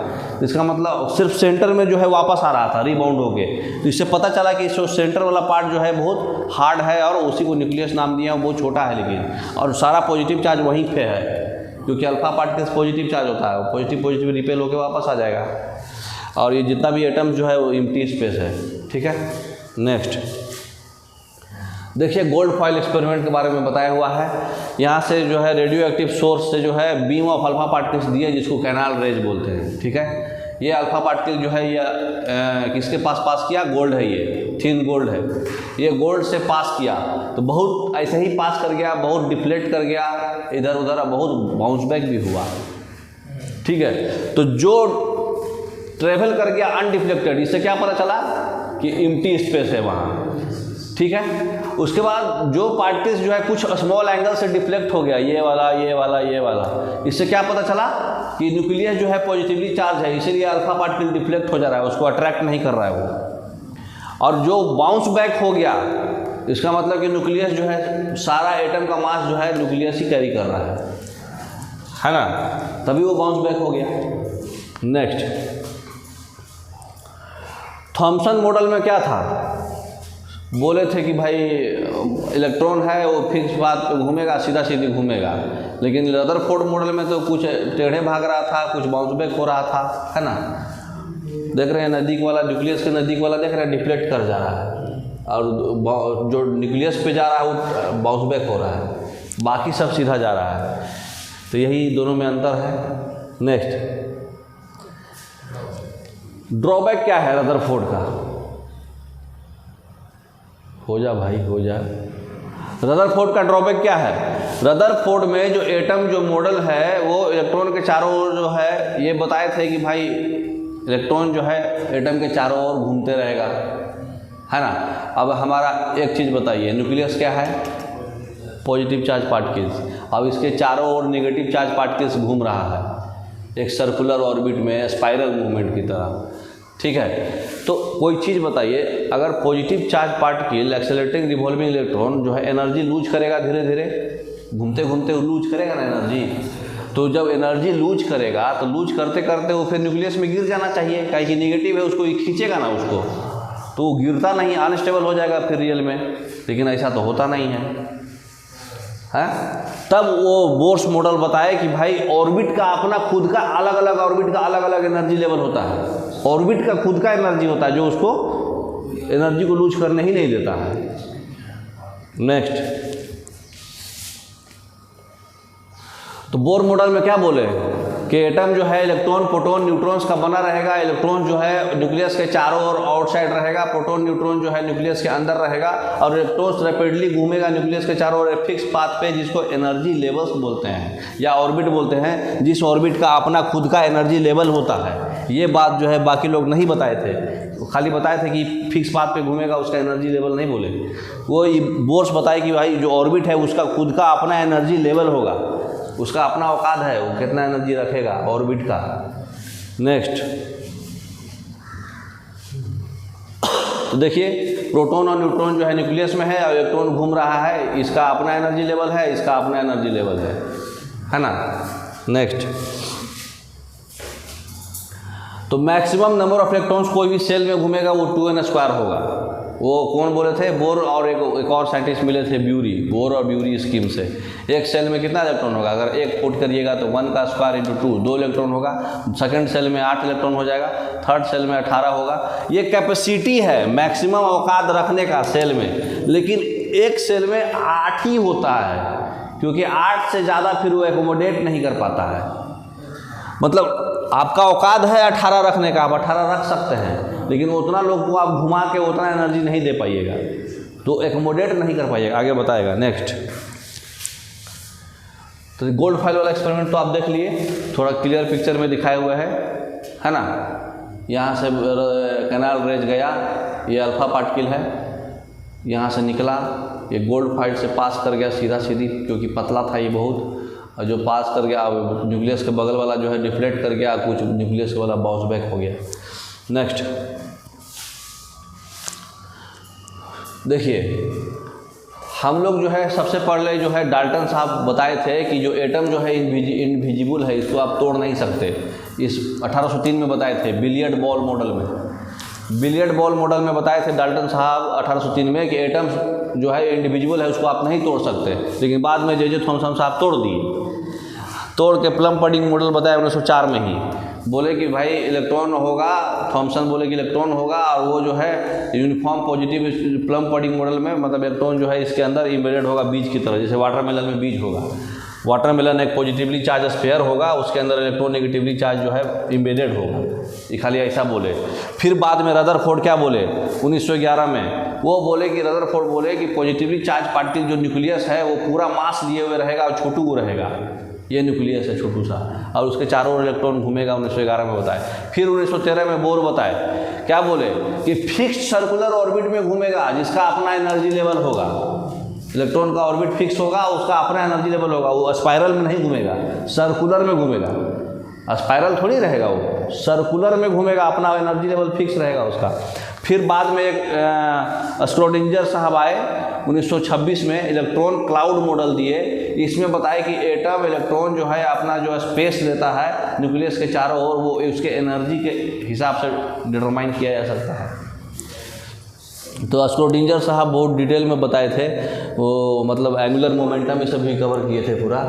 S1: इसका मतलब सिर्फ सेंटर में जो है वापस आ रहा था रिबाउंड होके। तो इससे पता चला कि इस सेंटर वाला पार्ट जो है बहुत हार्ड है और उसी को न्यूक्लियस नाम दिया। बहुत छोटा है लेकिन, और सारा पॉजिटिव चार्ज वहीं पे है, क्योंकि अल्फा पार्टिकल्स पॉजिटिव चार्ज होता है, पॉजिटिव रिपेल होकर वापस आ जाएगा। और ये जितना भी एटम जो है वो एम्प्टी स्पेस है। ठीक है। नेक्स्ट देखिए, गोल्ड फॉइल एक्सपेरिमेंट के बारे में बताया हुआ है। यहाँ से जो है रेडियो एक्टिव सोर्स से जो है बीम ऑफ अल्फा पार्टिकल्स दिए, जिसको कैनाल रेज बोलते हैं। ठीक है। ये अल्फा पार्टिकल जो है ये किसके पास किया? गोल्ड है, ये थिन गोल्ड है। ये गोल्ड से पास किया तो बहुत ऐसे ही पास कर गया, बहुत डिफ्लेक्ट कर गया इधर उधर, बहुत बाउंस बैक भी हुआ। ठीक है। तो जो ट्रेवल कर गया अनडिफ्लेक्टेड, इससे क्या पता चला कि एम्प्टी स्पेस है वहाँ। ठीक है। उसके बाद जो पार्टिकल्स जो है कुछ स्मॉल एंगल से डिफ्लेक्ट हो गया, ये वाला ये वाला ये वाला, इससे क्या पता चला कि न्यूक्लियस जो है पॉजिटिवली चार्ज है, इसीलिए अल्फा पार्टिकल डिफ्लेक्ट हो जा रहा है, उसको अट्रैक्ट नहीं कर रहा है वो। और जो बाउंस बैक हो गया, इसका मतलब कि न्यूक्लियस जो है सारा एटम का मास जो है न्यूक्लियस ही कैरी कर रहा है ना, तभी वो बाउंस बैक हो गया। नेक्स्ट, थॉमसन मॉडल में क्या था? बोले थे कि भाई इलेक्ट्रॉन है वो फिक्स पाथ पे घूमेगा, सीधा सीधी घूमेगा। लेकिन रदरफोर्ड मॉडल में तो कुछ टेढ़े भाग रहा था, कुछ बाउंस बैक हो रहा था, है ना। देख रहे हैं नज़दीक वाला, न्यूक्लियस के नज़दीक वाला देख रहे हैं डिफ्लेक्ट कर जा रहा है, और जो न्यूक्लियस पे जा रहा है वो बाउंस बैक हो रहा है, बाकी सब सीधा जा रहा है। तो यही दोनों में अंतर है। नेक्स्ट, ड्रॉबैक क्या है रदरफोर्ड का? हो जा भाई हो जा। रदरफोर्ड का ड्रॉबैक क्या है? रदरफोर्ड में जो एटम जो मॉडल है वो इलेक्ट्रॉन के चारों ओर जो है, ये बताए थे कि भाई इलेक्ट्रॉन जो है एटम के चारों ओर घूमते रहेगा, है ना। अब हमारा एक चीज़ बताइए, न्यूक्लियस क्या है? Positive charge particles. अब इसके चारों ओर नेगेटिव चार्ज पार्टिकल्स घूम रहा है एक सर्कुलर ऑर्बिट में, स्पाइरल मूवमेंट की तरह, ठीक है। तो कोई चीज़ बताइए, अगर positive charge particle accelerating revolving electron जो है एनर्जी लूज करेगा, धीरे धीरे घूमते घूमते लूज करेगा ना एनर्जी। तो जब एनर्जी लूज करेगा तो लूज करते करते वो फिर न्यूक्लियस में गिर जाना चाहिए, काहे कि निगेटिव है, उसको खींचेगा ना उसको, तो वो गिरता नहीं, अनस्टेबल हो जाएगा फिर रियल में। लेकिन ऐसा तो होता नहीं है। तब वो बोर्स मॉडल बताए कि भाई ऑर्बिट का अपना खुद का अलग अलग, ऑर्बिट का अलग अलग एनर्जी लेवल होता है। ऑर्बिट का खुद का एनर्जी होता है जो उसको एनर्जी को लूज करने ही नहीं देता है। नेक्स्ट, तो बोर मॉडल में क्या बोले कि एटम जो है इलेक्ट्रॉन प्रोटॉन न्यूट्रॉन्स का बना रहेगा। इलेक्ट्रॉन जो है न्यूक्लियस के चारों ओर आउटसाइड रहेगा, प्रोटॉन न्यूट्रॉन जो है न्यूक्लियस के अंदर रहेगा, और इलेक्ट्रॉन्स रैपिडली घूमेगा न्यूक्लियस के चारों ओर फिक्स पाथ पे, जिसको एनर्जी लेवल्स बोलते हैं या ऑर्बिट बोलते हैं, जिस ऑर्बिट का अपना खुद का एनर्जी लेवल होता है। ये बात जो है बाकी लोग नहीं बताए थे, खाली बताए थे कि फिक्स पाथ पे घूमेगा, उसका एनर्जी लेवल नहीं बोले। वो बोर्स बताए कि भाई जो ऑर्बिट है उसका खुद का अपना एनर्जी लेवल होगा, उसका अपना औकात है, वो कितना एनर्जी रखेगा ऑर्बिट का। नेक्स्ट, तो देखिए प्रोटॉन और न्यूट्रॉन जो है न्यूक्लियस में है और इलेक्ट्रॉन घूम रहा है, इसका अपना एनर्जी लेवल है, इसका अपना एनर्जी लेवल है ना। नेक्स्ट, तो मैक्सिमम नंबर ऑफ इलेक्ट्रॉन्स कोई भी सेल में घूमेगा वो 2n² होगा। वो कौन बोले थे? बोर और एक और साइंटिस्ट मिले थे, ब्यूरी, बोर और ब्यूरी स्कीम से। एक सेल में कितना इलेक्ट्रॉन होगा? अगर एक पुट करिएगा तो 1 का स्क्वायर इंटू 2, 2 इलेक्ट्रॉन होगा। सेकंड सेल में 8 इलेक्ट्रॉन हो जाएगा, थर्ड सेल में 18 होगा। ये कैपेसिटी है मैक्सिमम औकात रखने का सेल में, लेकिन एक सेल में 8 ही होता है, क्योंकि 8 से ज़्यादा फिर वो एकोमोडेट नहीं कर पाता है। मतलब आपका औकात है 18 रखने का, आप 18 रख सकते हैं, लेकिन उतना लोग को आप घुमा के उतना एनर्जी नहीं दे पाइएगा, तो एकोमोडेट नहीं कर पाइएगा। आगे बताएगा। नेक्स्ट, तो गोल्ड फाइल वाला एक्सपेरिमेंट तो आप देख लिए, थोड़ा क्लियर पिक्चर में दिखाए हुए है ना। यहाँ से कैनाल रेज गया, ये अल्फा पार्टिकल है, यहाँ से निकला, ये गोल्ड फाइल से पास कर गया सीधा सीधी, क्योंकि पतला था ये बहुत, और जो पास कर गया न्यूक्लियस के बगल वाला जो है डिफ्लेक्ट कर गया, कुछ न्यूक्लियस वाला बाउंस बैक हो गया। नेक्स्ट, देखिए हम लोग जो है सबसे पहले जो है डाल्टन साहब बताए थे कि जो एटम जो है इनविजिबल है, इसको आप तोड़ नहीं सकते। इस 1803 में बताए थे बिलियर्ड बॉल मॉडल में। बिलियर्ड बॉल मॉडल में बताए थे डाल्टन साहब 1803 में कि एटम जो है इंडिविजुअल है, उसको आप नहीं तोड़ सकते। लेकिन बाद में जे थॉमसन साहब तोड़ दिए, तोड़ के प्लम पडिंग मॉडल बताया 1904 में ही। बोले कि भाई इलेक्ट्रॉन होगा, थॉमसन बोले कि इलेक्ट्रॉन होगा, और वो जो है uniform positive plum pudding model में, मतलब इलेक्ट्रॉन जो है इसके अंदर इम्बेडेड होगा बीज की तरह, जैसे वाटरमेलन में बीज होगा। वाटरमेलन एक पॉजिटिवली चार्ज स्फीयर होगा, उसके अंदर इलेक्ट्रॉन नेगेटिवली चार्ज जो है इम्बेडेड होगा। ये खाली ऐसा बोले। फिर बाद में रदरफोर्ड क्या बोले 1911 में? वो बोले कि रदरफोर्ड बोले कि पॉजिटिवली चार्ज पार्टिकल जो न्यूक्लियस है वो पूरा मास लिए हुए रहेगा और छोटू रहेगा। ये न्यूक्लियस है छोटू सा, और उसके चारों ओर इलेक्ट्रॉन घूमेगा, 1911 में बताए। फिर 1913 में बोर बताए, क्या बोले कि फिक्स्ड सर्कुलर ऑर्बिट में घूमेगा, जिसका अपना एनर्जी लेवल होगा। इलेक्ट्रॉन का ऑर्बिट फिक्स होगा, उसका अपना एनर्जी लेवल होगा, वो स्पाइरल में नहीं घूमेगा, सर्कुलर में घूमेगा। स्पाइरल थोड़ी रहेगा, वो सर्कुलर में घूमेगा, अपना एनर्जी लेवल फिक्स रहेगा उसका। फिर बाद में एक स्क्रोडिंजर साहब आए 1926 में, इलेक्ट्रॉन क्लाउड मॉडल दिए। इसमें बताया कि एटम इलेक्ट्रॉन जो है अपना जो स्पेस लेता है न्यूक्लियस के चारों ओर, वो उसके एनर्जी के हिसाब से डिटरमाइन किया जा सकता है। तो स्क्रोडिंजर साहब बहुत डिटेल में बताए थे, वो मतलब एंगुलर मोमेंटम ये सब भी कवर किए थे पूरा।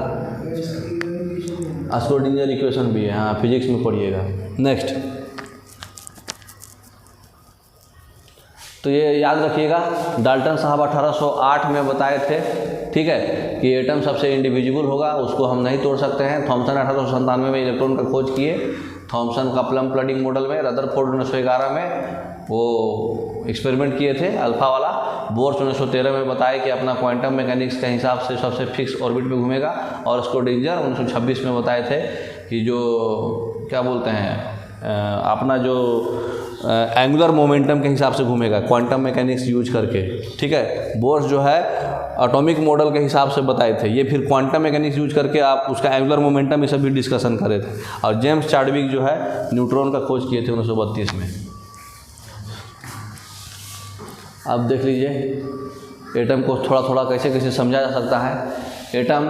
S1: स्क्रोडिंजर इक्वेशन भी है, हाँ फिजिक्स में पढ़िएगा। नेक्स्ट, तो ये याद रखिएगा, डाल्टन साहब 1808 में बताए थे, ठीक है, कि एटम सबसे इंडिविजुअल होगा, उसको हम नहीं तोड़ सकते हैं। थॉमसन 1897 में इलेक्ट्रॉन का खोज किए, थॉमसन का प्लम पडिंग मॉडल में। रदरफोर्ड 1911 में वो एक्सपेरिमेंट किए थे अल्फा वाला। बोर्स 1913 में बताया कि अपना क्वांटम मैकेनिक्स के हिसाब से सबसे फिक्स ऑर्बिट में घूमेगा, और स्क्रोडिंजर 1926 में बताए थे कि जो क्या बोलते हैं अपना जो एंगुलर मोमेंटम के हिसाब से घूमेगा क्वांटम मैकेनिक्स यूज करके। ठीक है, बोर्स जो है एटॉमिक मॉडल के हिसाब से बताए थे, ये फिर क्वांटम मैकेनिक्स यूज करके आप उसका एंगुलर मोमेंटम ये सब भी डिस्कशन करे थे। और जेम्स चाडविक जो है न्यूट्रॉन का खोज किए थे 1932 में। अब देख लीजिए एटम को थोड़ा थोड़ा कैसे कैसे समझा जा सकता है। एटम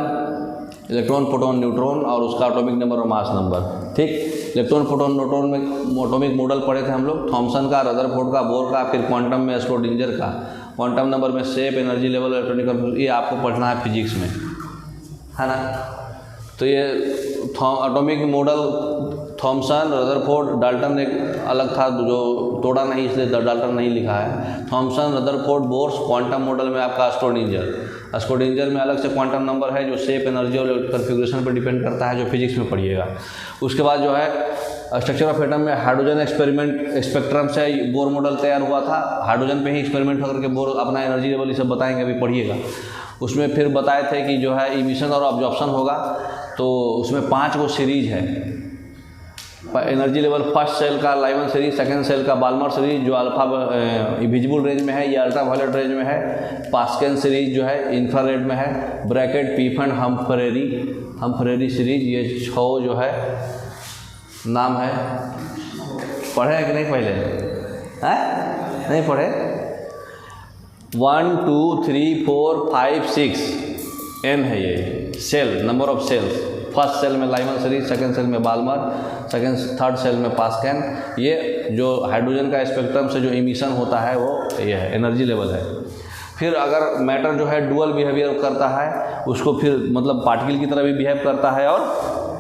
S1: इलेक्ट्रॉन, प्रोटॉन, न्यूट्रॉन और उसका एटॉमिक नंबर और मास नंबर। ठीक, इलेक्ट्रॉन, प्रोटॉन, न्यूट्रॉन में एटॉमिक मॉडल पढ़े थे हम लोग, थॉमसन का, रदरफोर्ड का, बोर का, फिर क्वांटम में स्क्रोडिंजर का, क्वांटम नंबर में शेप, एनर्जी लेवल, इलेक्ट्रॉनिक, ये आपको पढ़ना है फिजिक्स में, है ना। तो ये atomic model Thomson, Rutherford, Dalton ने अलग था जो तोड़ा नहीं, इसलिए डाल्टन नहीं लिखा है। Thomson, Rutherford, Bohr's, quantum model में आपका स्क्रोडिंजर में अलग से क्वांटम नंबर है जो शेप, एनर्जी और कन्फिग्रेशन पर डिपेंड करता है, जो फिजिक्स में पढ़िएगा। उसके बाद जो है स्ट्रक्चर ऑफ एटम में हाइड्रोजन एक्सपेरिमेंट स्पेक्ट्रम से बोर मॉडल तैयार हुआ था। हाइड्रोजन पे ही एक्सपेरिमेंट होकर के बोर अपना एनर्जी लेवल ये सब बताएंगे, अभी पढ़िएगा। उसमें फिर बताए थे कि जो है इमिशन और ऑब्जॉर्प्शन होगा, तो उसमें 5 गो सीरीज है एनर्जी लेवल। फर्स्ट सेल का लाइमन सीरीज, सेकंड सेल का बाल्मर सीरीज जो अल्फा विजिबल रेंज में है, ये अल्ट्रा वायलेट रेंज में है। पास्कल सीरीज जो है इंफ्रारेड में है। ब्रैकेट, पीफन, हम्फ्रेरी सीरीज, ये 6 जो है नाम है। पढ़े हैं कि नहीं पहले? हैं? नहीं पढ़े? 1 2 3 4 5 6 n है ये shell, number of shells. First shell में लाइमन सीरीज, सेकंड सेल में बाल्मर, थर्ड सेल में पास्कल। ये जो हाइड्रोजन का स्पेक्ट्रम से जो इमिशन होता है वो ये है, एनर्जी लेवल है। फिर अगर मैटर जो है डुअल बिहेवियर करता है, उसको फिर मतलब पार्टिकल की तरह भी बिहेव करता है और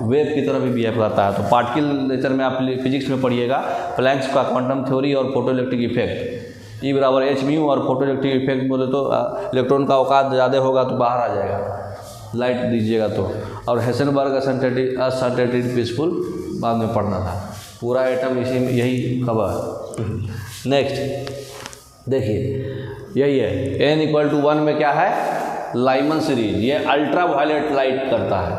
S1: वेव की तरह भी बिहेव करता है। तो पार्टिकल नेचर में आप फिजिक्स में पढ़िएगा, प्लैंक्स का क्वांटम थ्योरी और फोटोइलेक्ट्रिक इफेक्ट, E बराबर h म्यू। और फोटोइलेक्ट्रिक इफेक्ट बोले तो इलेक्ट्रॉन का औकात ज़्यादा होगा तो बाहर आ जाएगा, लाइट दीजिएगा तो। और हेसेनबर्ग असर्टेनिटी पीसफुल बाद में पढ़ना था। पूरा एटम इसी में यही कवर। नेक्स्ट देखिए, यही है n = 1 में क्या है, लाइमन सीरीज, ये अल्ट्रा वायलेट लाइट करता है,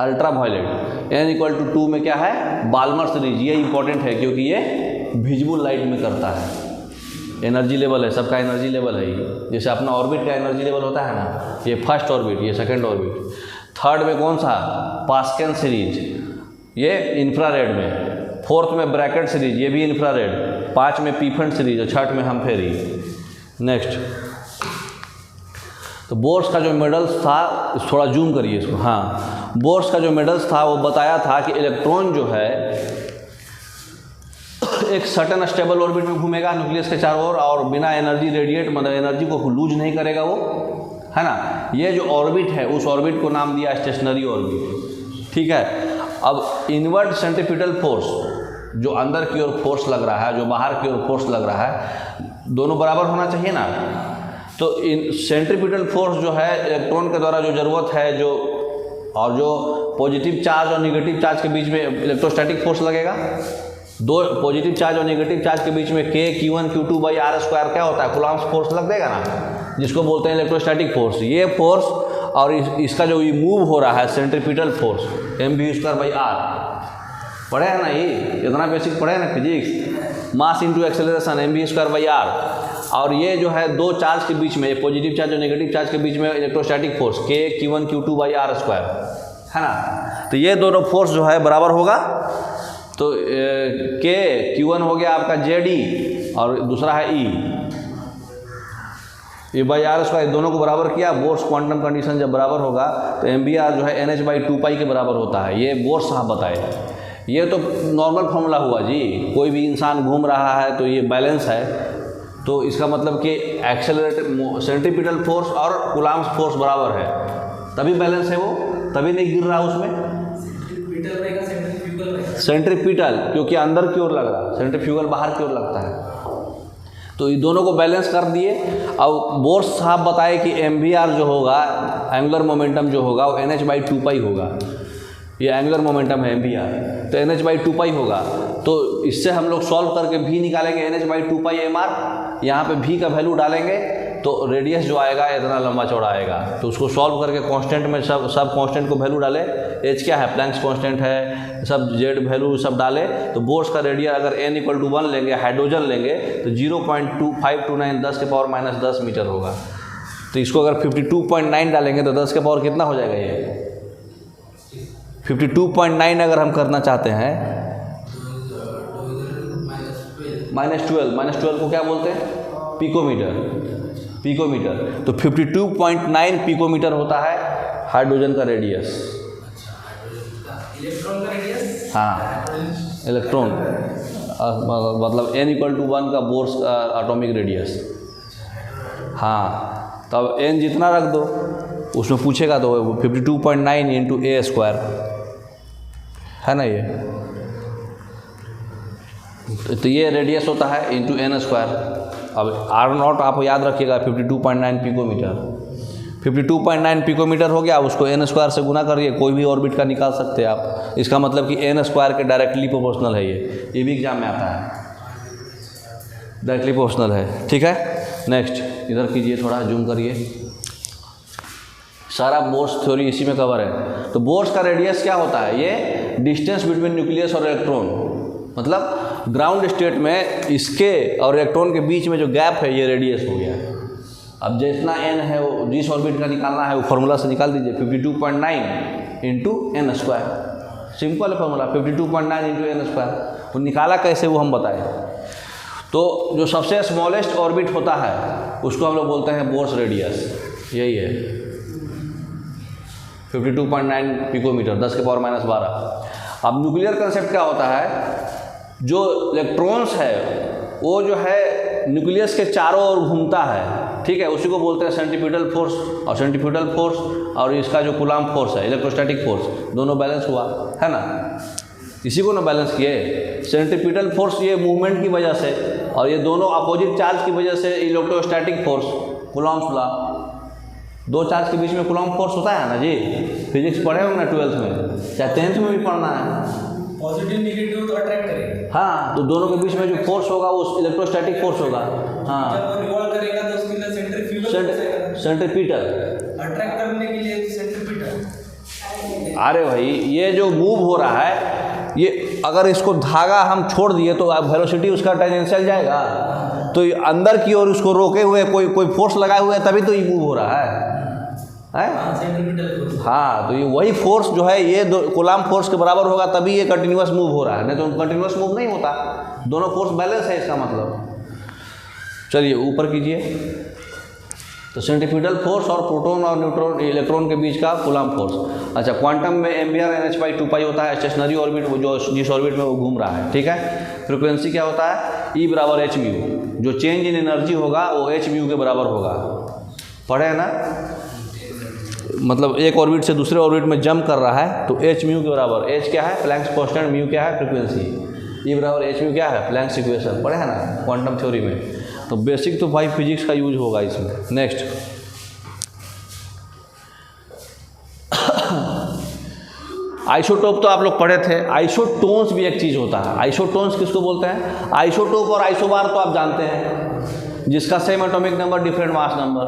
S1: अल्ट्रा वायलेट। n = 2 में क्या है, बाल्मर सीरीज, ये इंपॉर्टेंट है क्योंकि ये विजिबल लाइट में करता है। एनर्जी लेवल है, सबका एनर्जी लेवल है ये, जैसे अपना ऑर्बिट का एनर्जी लेवल होता है ना, ये फर्स्ट ऑर्बिट, ये सेकंड ऑर्बिट। थर्ड में कौन सा, पास्कल सीरीज, ये इंफ्रारेड में। फोर्थ में ब्रैकेट सीरीज, ये भी इंफ्रारेड। 5 में पीफन सीरीज और 6 में हम्फ्रेरी। नेक्स्ट, तो बोर्स का जो मेडल्स था, थोड़ा जूम करिए इसको, हाँ, बोर्स का जो मेडल्स था वो बताया था कि इलेक्ट्रॉन जो है एक सर्टेन स्टेबल ऑर्बिट में घूमेगा न्यूक्लियस के चारों ओर, और बिना एनर्जी रेडिएट, मतलब एनर्जी को लूज नहीं करेगा वो, है ना। ये जो ऑर्बिट है उस ऑर्बिट को नाम दिया स्टेशनरी ऑर्बिट। ठीक है, अब इनवर्ट सेंट्रीपिटल फोर्स, जो अंदर की ओर फोर्स लग रहा है, जो बाहर की ओर फोर्स लग रहा है, दोनों बराबर होना चाहिए ना। तो इन सेंट्रीपिटल फोर्स जो है इलेक्ट्रॉन के द्वारा जो ज़रूरत है, जो और जो पॉजिटिव चार्ज और निगेटिव चार्ज के बीच में इलेक्ट्रोस्टैटिक फोर्स लगेगा। दो पॉजिटिव चार्ज और नेगेटिव चार्ज के बीच में K Q1 Q2/r² क्या होता है, कूलम्ब्स फोर्स लग देगा ना, जिसको बोलते हैं इलेक्ट्रोस्टैटिक फोर्स। ये फोर्स और इसका जो मूव हो रहा है सेंट्रीपिटल फोर्स, mv²/r, पढ़े हैं ना, ये इतना बेसिक पढ़े हैं ना physics. Mass into acceleration mv²/r। और ये जो है दो चार्ज के बीच में, पॉजिटिव चार्ज और नेगेटिव चार्ज के बीच में electrostatic force K Q1 Q2/r², है ना। तो ये दोनों फोर्स जो है बराबर होगा। तो K Q1 हो गया आपका ZE और दूसरा है E, ये r², दोनों को बराबर किया। बोर्स क्वांटम कंडीशन जब बराबर होगा तो mvr जो है NH/2π के बराबर होता है। ये बोर्स साहब बताए। ये तो नॉर्मल फॉर्मूला हुआ जी, कोई भी इंसान घूम रहा है तो ये बैलेंस है, तो इसका मतलब कि एक्सेलरेट सेंट्रीपिटल फोर्स और कूलम्ब्स फोर्स बराबर है, तभी बैलेंस है वो, तभी नहीं गिर रहा उसमें। सेंट्रीपिटल क्योंकि अंदर की ओर लग रहा है, सेंट्रीफ्यूगल बाहर की ओर लगता है। तो ये दोनों को बैलेंस कर दिए। अब बोर्स साहब बताए कि mvr जो होगा, एंगुलर मोमेंटम जो होगा वो NH/2π होगा। ये एंगुलर मोमेंटम है mvr, तो NH/2π होगा। तो इससे हम लोग सॉल्व करके v निकालेंगे, NH/2π mr। यहाँ पे v का वैल्यू डालेंगे तो रेडियस जो आएगा इतना लंबा चौड़ा आएगा। तो उसको सॉल्व करके कांस्टेंट में सब कांस्टेंट को वैल्यू डाले। एच क्या है, प्लैंक्स कांस्टेंट है, सब जेड वैल्यू सब डाले तो बोर्स का रेडियस अगर n = 1 लेंगे, हाइड्रोजन लेंगे तो 0.2529 10⁻⁻10 मीटर होगा। तो इसको अगर 52.9 डालेंगे तो 10 के पावर कितना हो जाएगा, ये 52.9 अगर हम करना चाहते हैं, -12 को क्या बोलते हैं, पिकोमीटर। तो 52.9 पिकोमीटर होता है हाइड्रोजन का रेडियस।
S2: इलेक्ट्रॉन का रेडियस,
S1: हाँ इलेक्ट्रॉन मतलब n = 1 का बोर्स का एटॉमिक रेडियस। हाँ तब n जितना रख दो, उसमें पूछेगा तो 52.9 × a² है ना ये। तो ये रेडियस होता है ×n²। अब R0 आप याद रखिएगा 52.9 पिकोमीटर। 52.9 पिकोमीटर हो गया, उसको n² से गुना करिए, कोई भी ऑर्बिट का निकाल सकते हैं आप। इसका मतलब कि n² के डायरेक्टली प्रोपोर्शनल है ये भी एग्जाम में आता है, डायरेक्टली प्रोपोर्शनल है। ठीक है, नेक्स्ट इधर कीजिए, थोड़ा जूम करिए। सारा बोर्स थ्योरी इसी में कवर है। तो बोर्स का रेडियस क्या होता है, ये डिस्टेंस बिटवीन न्यूक्लियस और इलेक्ट्रॉन, मतलब ग्राउंड स्टेट में इसके और इलेक्ट्रॉन के बीच में जो गैप है ये रेडियस हो गया। अब जितना n है वो जिस ऑर्बिट का निकालना है वो फार्मूला से निकाल दीजिए, 52.9 × n²। सिंपल है फार्मूला, 52.9 × n²। वो निकाला कैसे वो हम बताएं। तो जो सबसे स्मॉलेस्ट ऑर्बिट होता है उसको हम लोग बोलते हैं बोर्स रेडियस, यही है 52.9 पिकोमीटर 10⁻⁻12। अब न्यूक्लियर कंसेप्ट क्या होता है, जो इलेक्ट्रॉन्स है वो जो है न्यूक्लियस के चारों ओर घूमता है, ठीक है, उसी को बोलते हैं सेंट्रीफ्यूगल फोर्स। और सेंट्रीफ्यूगल फोर्स और इसका जो कूलम्ब फोर्स है, इलेक्ट्रोस्टैटिक फोर्स, दोनों बैलेंस हुआ है ना, इसी को ना बैलेंस किए। सेंट्रीफ्यूगल फोर्स ये मूवमेंट की वजह से, और ये दोनों अपोजिट चार्ज की वजह से इलेक्ट्रोस्टैटिक फोर्स, कूलम्ब्स लॉ। दो चार्ज के बीच में कूलम्ब फोर्स होता है ना जी, फिजिक्स पढ़े होंगे ना 12th में, चाहे 10th में भी पढ़ना है।
S2: पॉजिटिव नेगेटिव तो अट्रैक्ट करेगा।
S1: हाँ, तो दोनों के बीच में जो फोर्स होगा वो इलेक्ट्रोस्टैटिक फोर्स होगा। हाँ,
S2: जब वो रिवॉल्व करेगा तो उसके लिए
S1: सेंट्रीपिटल
S2: अट्रैक्ट करने के लिए सेंट्रीपिटल।
S1: अरे भाई ये जो मूव हो रहा है, ये अगर इसको धागा हम छोड़ दिए तो वेलोसिटी उसका टेंजेंशियल जाएगा, तो ये अंदर की ओर उसको रोके हुए कोई फोर्स लगाए हुए है तभी तो ये मूव हो रहा है। हाँ, तो ये वही फोर्स जो है ये कूलम्ब फोर्स के बराबर होगा तभी ये कंटिन्यूअस मूव हो रहा है, नहीं तो कंटिन्यूअस मूव नहीं होता। दोनों फोर्स बैलेंस है इसका मतलब। चलिए ऊपर कीजिए। तो सेंट्रीफ्यूगल फोर्स और प्रोटॉन और न्यूट्रॉन इलेक्ट्रॉन के बीच का कूलम्ब फोर्स। अच्छा, क्वांटम में mvr/nh/2π होता है, स्टेशनरी ऑर्बिट जो जिस ऑर्बिट में वो घूम रहा है, ठीक है। फ्रीक्वेंसी क्या होता है, E = h𝜇। जो चेंज इन एनर्जी होगा वो h𝜇 के बराबर होगा, पढ़े है ना। मतलब एक ऑर्बिट से दूसरे ऑर्बिट में जंप कर रहा है तो h𝜇 के बराबर। h क्या है, प्लैंक्स कांस्टेंट, म्यू क्या है, फ्रीक्वेंसी। E = h𝜇 क्या है, प्लैंक्स इक्वेशन, पढ़े है ना क्वांटम थ्योरी में। तो बेसिक तो भाई फिजिक्स का यूज होगा इसमें। नेक्स्ट आइसोटोप तो आप लोग पढ़े थे। आइसोटोन्स भी एक चीज़ होता है। आइसोटोन्स किसको बोलते हैं, आइसोटोप और आइसोबार तो आप जानते हैं, जिसका same atomic number different mass number,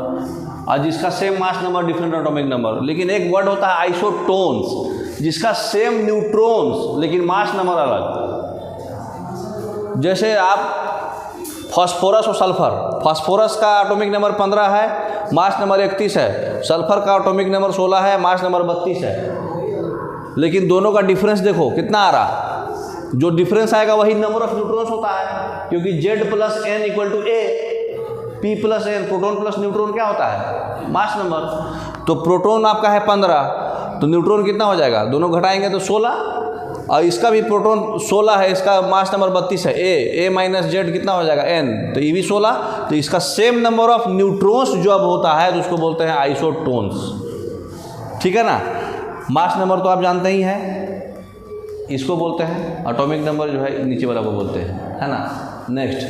S1: और जिसका same mass number different atomic number. लेकिन एक वर्ड होता है आइसोटोन्स, जिसका सेम न्यूट्रॉन्स लेकिन मास नंबर अलग। जैसे आप फास्फोरस और सल्फर, फास्फोरस का एटॉमिक नंबर 15 है, मास नंबर 31 है। सल्फर का एटॉमिक नंबर 16 है, मास नंबर 32 है। लेकिन दोनों का डिफरेंस देखो कितना आ रहा। जो डिफरेंस आएगा वही नंबर ऑफ न्यूट्रॉन्स होता है, क्योंकि Z + N = A, P + N, proton plus neutron क्या होता है, मास नंबर। तो प्रोटॉन आपका है 15, तो न्यूट्रॉन कितना हो जाएगा, दोनों घटाएंगे तो 16, और इसका भी प्रोटॉन 16 है, इसका मास नंबर 32 है। A - Z कितना हो जाएगा, N, तो ये भी 16। तो इसका सेम नंबर ऑफ न्यूट्रॉन्स जो अब होता है तो उसको बोलते हैं आइसोटोन्स, ठीक है ना। मास नंबर तो आप जानते ही हैं, इसको बोलते हैं। एटॉमिक नंबर जो है नीचे वाला को बोलते हैं, है ना। नेक्स्ट,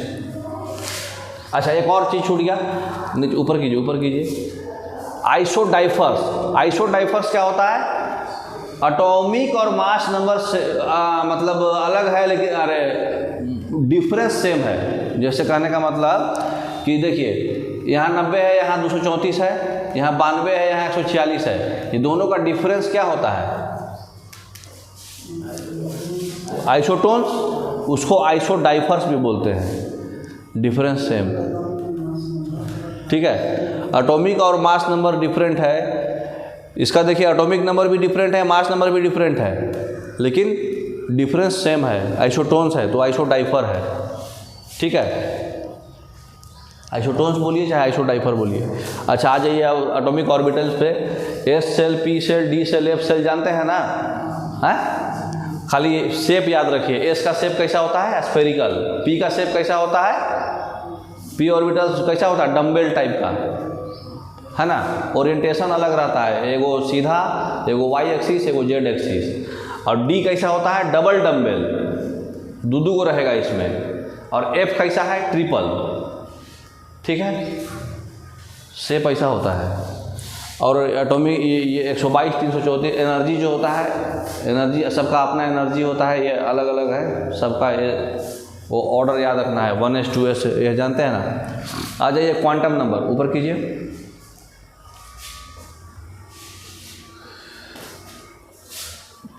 S1: अच्छा एक और चीज़ छूट गया, ऊपर कीजिए, ऊपर कीजिए। आइसोडाइफर्स। आइसोडाइफर्स क्या होता है, एटॉमिक और मास नंबर से मतलब अलग है लेकिन अरे डिफरेंस सेम है। जैसे कहने का मतलब कि देखिए यहाँ 90 है, यहाँ 234 है, यहाँ 92 है, यहाँ 146 है, ये दोनों का डिफरेंस क्या होता है? आइसोटोन्स, उसको आइसोडाइफर्स भी बोलते हैं, डिफरेंस सेम। ठीक है, एटॉमिक और मास नंबर डिफरेंट है, इसका देखिए एटॉमिक नंबर भी डिफरेंट है, मास नंबर भी डिफरेंट है, लेकिन डिफरेंस सेम है, आइसोटोन्स है तो आइसोडाइफर है। ठीक है, आइसोटोन्स बोलिए चाहे आइसोडाइफर बोलिए। अच्छा, आ जाइए अब एटॉमिक ऑर्बिटल्स पे। S shell, P shell, D shell, F shell जानते हैं ना? हैं? खाली शेप याद रखिए। एस का शेप कैसा होता है? स्फेरिकल। पी का शेप कैसा होता है? पी ऑर्बिटल कैसा होता है? डम्बेल टाइप का, है ना? ओरिएंटेशन अलग रहता है, एगो सीधा, एगो वाई एक्सिस, एगो जेड एक्सिस। और डी कैसा होता है? डबल डम्बेल, दो को रहेगा इसमें। और एफ कैसा है? ट्रिपल। ठीक है, शेप ऐसा होता है। और एटॉमिक ये 122, 334 एनर्जी जो होता है, एनर्जी सबका अपना एनर्जी होता है, ये अलग अलग है सबका, वो ऑर्डर याद रखना है, 1s 2s, ये जानते हैं ना? आ जाइए क्वांटम नंबर, ऊपर कीजिए।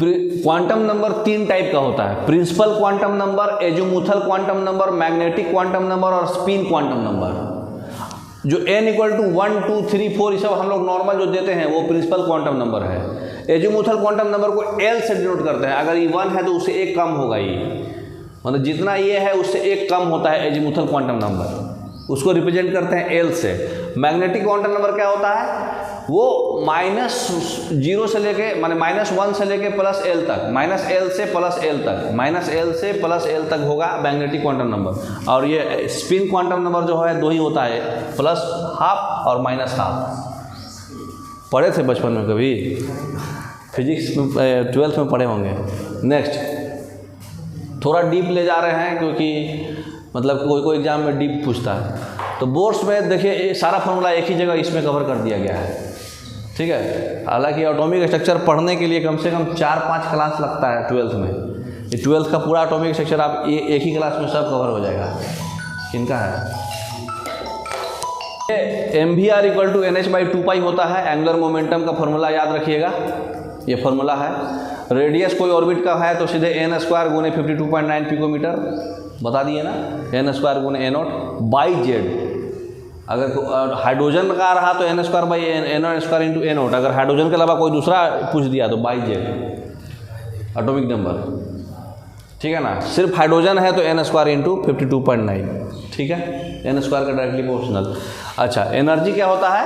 S1: क्वांटम नंबर 3 टाइप का होता है, principal quantum number, azimuthal quantum number, magnetic quantum number और स्पिन क्वांटम नंबर। जो n = 1 2 3 4 ये सब हम लोग नॉर्मल जो देते हैं वो प्रिंसिपल क्वांटम नंबर है। एजीमुथल क्वांटम नंबर को L से डिनोट करते हैं, अगर ये 1 है तो उससे एक कम होगा, ये मतलब जितना ये है उससे एक कम होता है एजीमुथल क्वांटम नंबर, उसको रिप्रेजेंट करते हैं L से। मैग्नेटिक क्वांटम नंबर क्या होता है? वो -0 से लेके माने -1 से लेके +L तक, -L से +L तक, -L से +L तक होगा मैग्नेटिक क्वांटम नंबर। और ये स्पिन क्वांटम नंबर जो है 2 ही होता है, +½ और -½ पढ़े थे बचपन में कभी? फिजिक्स में 12th में पढ़े होंगे। नेक्स्ट, थोड़ा डीप ले जा रहे हैं क्योंकि मतलब कोई एग्जाम में डीप पूछता है, तो बोर्ड्स में देखिए सारा फॉर्मूला एक ही जगह इसमें कवर कर दिया गया है। ठीक है, हालांकि एटॉमिक स्ट्रक्चर पढ़ने के लिए कम से कम 4-5 क्लास लगता है 12th में। ये 12th का पूरा एटॉमिक स्ट्रक्चर आप एक ही क्लास में सब कवर हो जाएगा। किनका है? mvr = nh/2π होता है, एंगुलर मोमेंटम का फॉर्मूला याद रखिएगा, ये फॉर्मूला है। रेडियस कोई ऑर्बिट का है तो सीधे n² × 52.9 पिकोमीटर, बता दिए ना, n² × a0/z। अगर हाइड्रोजन का रहा तो n² / n² × a0, अगर हाइड्रोजन के अलावा कोई दूसरा पूछ दिया तो /z एटॉमिक नंबर। ठीक है ना, सिर्फ हाइड्रोजन है तो n² × 52.9। ठीक है, n² का डायरेक्टली प्रोपोर्शनल। अच्छा, एनर्जी क्या होता है?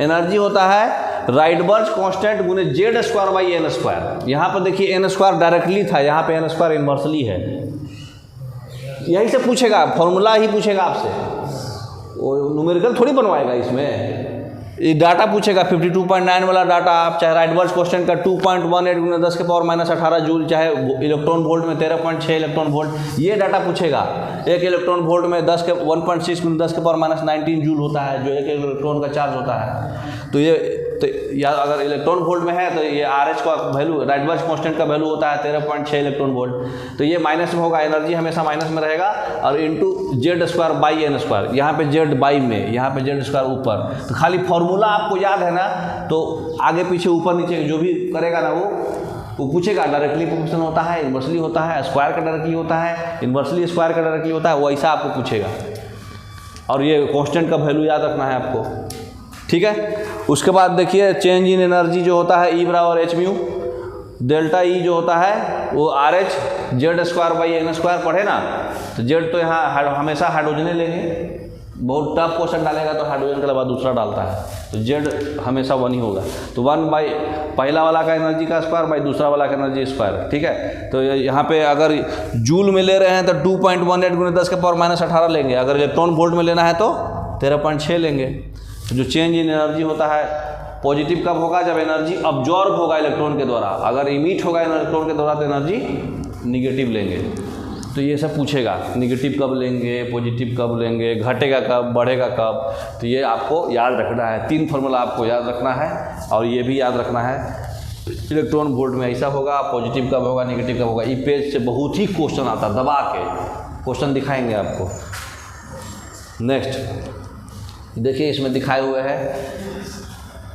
S1: एनर्जी होता है राइडबर्ग कांस्टेंट × z² / n²। यहाँ पर देखिए n² डायरेक्टली था, यहाँ पे n² इन्वर्सली है। यही से पूछेगा, फॉर्मूला ही पूछेगा आपसे, वो न्यूमेरिकल थोड़ी बनवाएगा इसमें। ये डाटा पूछेगा 52.9 वाला डाटा, आप चाहे राइडबर्ग कांस्टेंट का 2.18 × 10⁻18 जूल, चाहे इलेक्ट्रॉन वोल्ट में 13.6 इलेक्ट्रॉन वोल्ट, ये डाटा पूछेगा। 1 इलेक्ट्रॉन वोल्ट में 1.6 × 10⁻19 जूल होता है, जो 1 इलेक्ट्रॉन का चार्ज होता है। तो ये या अगर इलेक्ट्रॉन वोल्ट में है तो ये RH का वैल्यू, राइडबर्ग कांस्टेंट का वैल्यू होता है 13.6 इलेक्ट्रॉन वोल्ट, तो ये माइनस में होगा, एनर्जी हमेशा माइनस में रहेगा। और × z² / n², यहाँ पे z बाई में, यहाँ पे z² ऊपर। तो खाली फॉर्मूला आपको याद है ना, तो आगे पीछे ऊपर नीचे जो भी करेगा ना वो पूछेगा। डायरेक्टली प्रोपोर्शनल होता है, इन्वर्सली होता है, स्क्वायर का डायरेक्टली होता है, इन्वर्सली स्क्वायर का डायरेक्टली होता है, वो ऐसा आपको पूछेगा। और ये कांस्टेंट का वैल्यू याद रखना है आपको। ठीक है, उसके बाद देखिए चेंज इन एनर्जी जो होता है E = h μ, डेल्टा E जो होता है वो RH z² / n² पढ़े ना, तो z तो यहाँ हमेशा हाइड्रोजन लेंगे, बहुत टफ क्वेश्चन डालेगा तो हाइड्रोजन के अलावा दूसरा डालता है, तो z हमेशा 1 ही होगा। तो 1 पहला वाला का एनर्जी का स्क्वायर / दूसरा वाला का एनर्जी स्क्वायर। ठीक है, तो यहाँ पे अगर जूल में ले रहे हैं तो 2.18 × 10⁻18 लेंगे, अगर इलेक्ट्रॉन वोल्ट में लेना है तो 13.6 लेंगे। जो चेंज इन एनर्जी होता है, पॉजिटिव कब होगा? जब एनर्जी अब्जॉर्ब होगा इलेक्ट्रॉन के द्वारा, अगर इमिट होगा इलेक्ट्रॉन के द्वारा तो एनर्जी निगेटिव लेंगे। तो ये सब पूछेगा, निगेटिव कब लेंगे, पॉजिटिव कब लेंगे, घटेगा कब, बढ़ेगा कब, तो ये आपको याद रखना है। 3 फार्मूला आपको याद रखना है, और ये भी याद रखना है इलेक्ट्रॉन वोल्ट में ऐसा होगा, पॉजिटिव कब होगा, निगेटिव कब होगा। ये पेज से बहुत ही क्वेश्चन आता है, दबा के क्वेश्चन दिखाएंगे आपको। नेक्स्ट देखिए इसमें दिखाए हुए हैं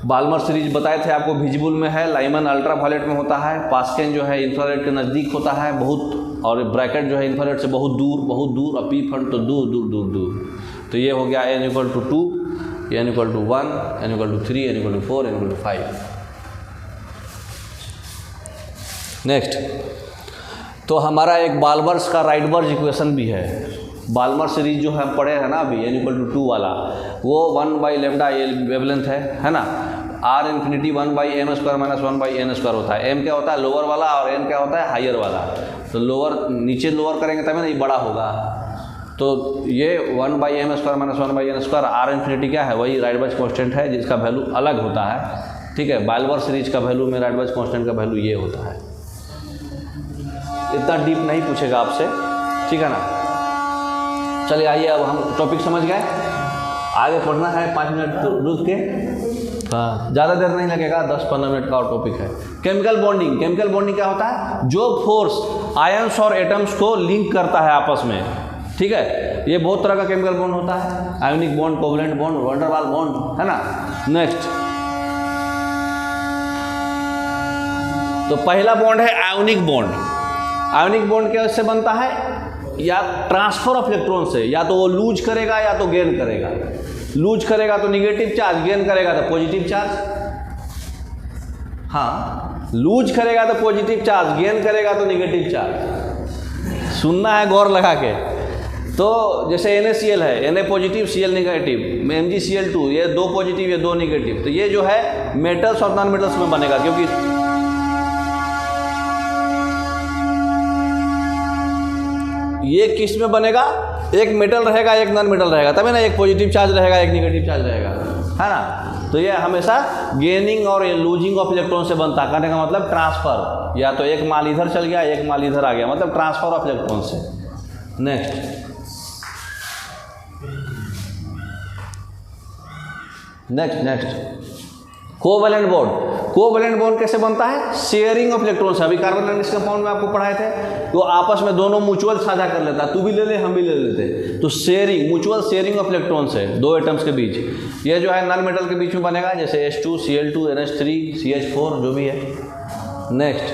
S1: बाल्मर सीरीज बताए थे आपको, विजिबल में है, लाइमन अल्ट्रावायलेट में होता है, पास्केन जो है इंफ्रारेड के नज़दीक होता है बहुत, और ब्रैकेट जो है इंफ्रारेड से बहुत दूर, और पी फंड तो दूर। तो ये हो गया n = 2, n = 1, n = 3, n = 4, n = 5। Next तो हमारा एक बाल्मर्स का राइडबर्ग इक्वेशन भी है। बाल्मर सीरीज जो हम पढ़े हैं ना अभी n = 2 वाला, वो 1/λ ये वेवलेंथ है ना। r इन्फिनिटी 1/m² - 1/n² होता है। m क्या होता है लोअर वाला और n क्या होता है हायर वाला। तो नीचे लोअर करेंगे तभी ना ये बड़ा होगा। तो ये 1/m² - 1/n², r इन्फिनिटी क्या है वही राइडबर्ग कांस्टेंट है जिसका वैल्यू अलग होता है। ठीक है, बाल्मर सीरीज का वैल्यू में राइडबर्ग कांस्टेंट का वैल्यू ये होता है। इतना डीप नहीं पूछेगा आपसे, ठीक है ना। चलिए आइए अब हम टॉपिक समझ गए, आगे पढ़ना है 5 मिनट रुक के। हाँ ज़्यादा देर नहीं लगेगा, 10-15 मिनट का और टॉपिक है। Chemical bonding. केमिकल बॉन्डिंग क्या होता है? जो फोर्स आयंस और एटम्स को लिंक करता है आपस में, ठीक है। ये बहुत तरह का केमिकल बॉन्ड होता है, ionic bond, covalent bond, van der Waals bond, है ना। नेक्स्ट तो पहला बॉन्ड है आयोनिक बॉन्ड। आयोनिक बॉन्ड कैसे बनता है? या ट्रांसफर ऑफ इलेक्ट्रॉन से, या तो वो लूज करेगा या तो गेन करेगा। लूज करेगा तो निगेटिव चार्ज, गेन करेगा तो पॉजिटिव चार्ज। हाँ, लूज करेगा तो पॉजिटिव चार्ज, गेन करेगा तो निगेटिव चार्ज। सुनना है गौर लगा के। तो जैसे NaCl है, Na positive Cl negative, MgCl2, ये 2 पॉजिटिव ये 2 निगेटिव। तो ये जो है मेटल्स और नॉन मेटल्स में बनेगा, क्योंकि ये किस में बनेगा? एक मेटल रहेगा एक नॉन मेटल रहेगा, तभी ना एक पॉजिटिव चार्ज रहेगा एक निगेटिव चार्ज रहेगा, है ना। तो ये हमेशा गेनिंग और लूजिंग ऑफ इलेक्ट्रॉन से बनता है। कहने का मतलब ट्रांसफर, या तो एक माल इधर चल गया एक माल इधर आ गया, मतलब ट्रांसफर ऑफ इलेक्ट्रॉन से। Next covalent bond. Covalent bond कैसे बनता है? शेयरिंग ऑफ इलेक्ट्रॉन से। अभी कार्बन एंड कंपाउंड में आपको पढ़ाए थे, तो आपस में दोनों म्यूचुअल साझा कर लेता है, तू भी ले ले हम भी ले लेते। तो sharing, mutual sharing of electron से 2 एटम्स के बीच। ये जो है नॉन मेटल के बीच में बनेगा, जैसे H2 Cl2 NH3 CH4 जो भी है। नेक्स्ट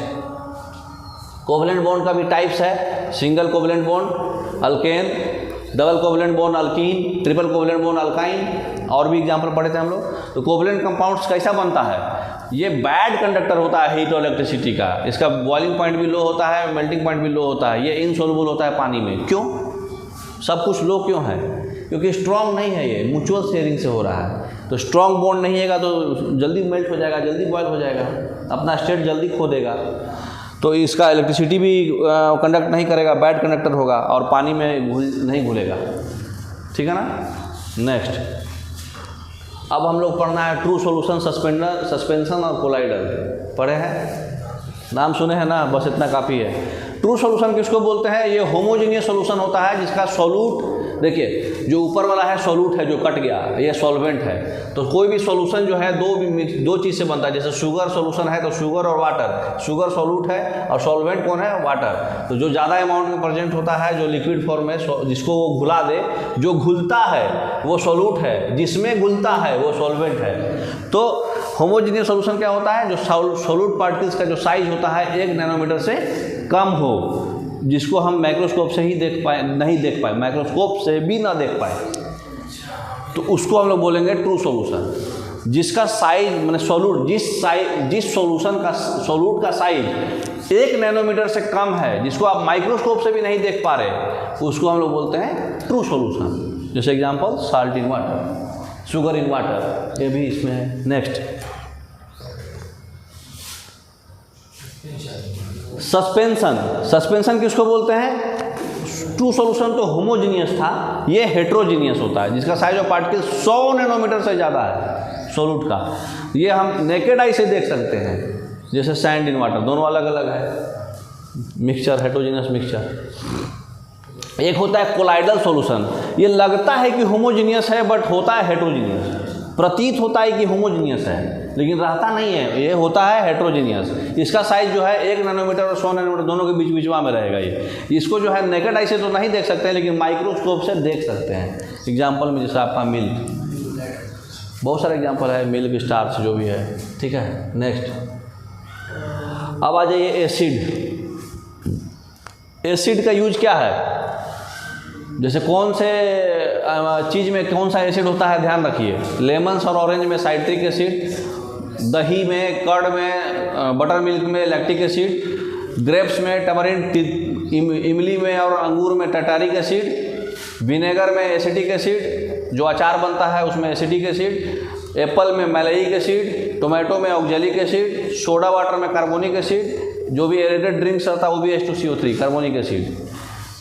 S1: कोवैलेंट बॉन्ड का भी टाइप्स है, single covalent bond alkane, double covalent bond alkyne, triple covalent bond alkyne, और भी एग्जांपल पढ़े थे हम लोग। तो कोवैलेंट कंपाउंड्स कैसा बनता है? ये बैड कंडक्टर होता है हीट और इलेक्ट्रिसिटी का। इसका बॉइलिंग पॉइंट भी लो होता है, मेल्टिंग पॉइंट भी लो होता है। ये इनसॉल्युबल होता है पानी में। क्यों सब कुछ लो क्यों है? क्योंकि स्ट्रॉन्ग नहीं है, ये म्यूचुअल शेयरिंग से हो रहा है। तो स्ट्रॉन्ग बॉन्ड नहीं है तो जल्दी मेल्ट हो जाएगा, जल्दी बॉयल हो जाएगा, अपना स्टेट जल्दी खो देगा। तो इसका इलेक्ट्रिसिटी भी कंडक्ट नहीं करेगा, बैड कंडक्टर होगा, और पानी में नहीं घुलेगा, ठीक है ना। नेक्स्ट अब हम लोग पढ़ना है ट्रू सॉल्यूशन, सस्पेंशन और कोलाइडर। पढ़े हैं, नाम सुने हैं ना, बस इतना काफ़ी है। ट्रू सॉल्यूशन किसको बोलते हैं? ये होमोजेनियस सॉल्यूशन होता है जिसका सॉल्यूट, देखिए जो ऊपर वाला है सॉल्यूट है जो कट गया, ये सॉल्वेंट है। तो कोई भी सॉल्यूशन जो है दो चीज़ से बनता है। जैसे शुगर सॉल्यूशन है तो शुगर और वाटर, शुगर सॉल्यूट है और सॉल्वेंट कौन है? वाटर। तो जो ज़्यादा अमाउंट में प्रेजेंट होता है, जो लिक्विड फॉर्म में, जिसको वो घुला दे, जो घुलता है वो सॉल्यूट है, जिसमें घुलता है वो सॉल्वेंट है। तो होमोजेनियस सॉल्यूशन क्या होता है? जो सॉल्यूट पार्टिकल्स का जो साइज होता है 1 नैनोमीटर से कम हो, जिसको हम माइक्रोस्कोप से ही नहीं देख पाए, माइक्रोस्कोप से भी ना देख पाए, तो उसको हम लोग बोलेंगे ट्रू सॉल्यूशन। जिसका साइज मैंने सॉल्यूट, जिस सॉल्यूट का साइज 1 नैनोमीटर से कम है, जिसको आप माइक्रोस्कोप से भी नहीं देख पा रहे, उसको हम लोग बोलते हैं ट्रू सॉल्यूशन। जैसे example salt in water, sugar in water, ये भी इसमें है। Next suspension. सस्पेंशन किसको बोलते हैं? ट्रू सॉल्यूशन तो होमोजीनियस था, ये हेट्रोजीनियस होता है जिसका साइज ऑफ पार्टिकल 100 नैनोमीटर से ज़्यादा है सॉल्यूट का। ये हम नेकेड आई से देख सकते हैं, जैसे सैंड इन वाटर, दोनों अलग अलग है मिक्सचर, हेट्रोजीनियस मिक्सचर। एक होता है कोलाइडल सॉल्यूशन, ये लगता है कि होमोजीनियस है बट होता है हेट्रोजीनियस। प्रतीत होता है कि होमोजीनियस है, लेकिन रहता नहीं है, ये होता है हेट्रोजीनियस। इसका साइज जो है 1 नैनोमीटर और 100 नैनोमीटर दोनों के बीच में रहेगा। ये इसको जो है नेकेड आई से तो नहीं देख सकते हैं, लेकिन माइक्रोस्कोप से देख सकते हैं। एग्जाम्पल में जैसे आपका मिल्क, बहुत सारे एग्जाम्पल है, मिल्क, स्टार्च जो भी है, ठीक है। नेक्स्ट अब आ जाइए एसिड। एसिड का यूज क्या है, जैसे कौन से चीज़ में कौन सा एसिड होता है, ध्यान रखिए। लेमन्स और ऑरेंज में साइट्रिक एसिड, दही में, कर्ड में, बटर मिल्क में लैक्टिक एसिड, ग्रेप्स में टमरिंड, इमली में और अंगूर में टार्टारिक एसिड, विनेगर में एसिटिक एसिड, जो अचार बनता है उसमें एसिटिक एसिड, एप्पल में मैलेइक एसिड, टोमेटो में ऑक्जेलिक एसिड, सोडा वाटर में कार्बोनिक एसिड, जो भी एरेटेड ड्रिंक्स रहता है वो भी H2CO3 कार्बोनिक एसिड।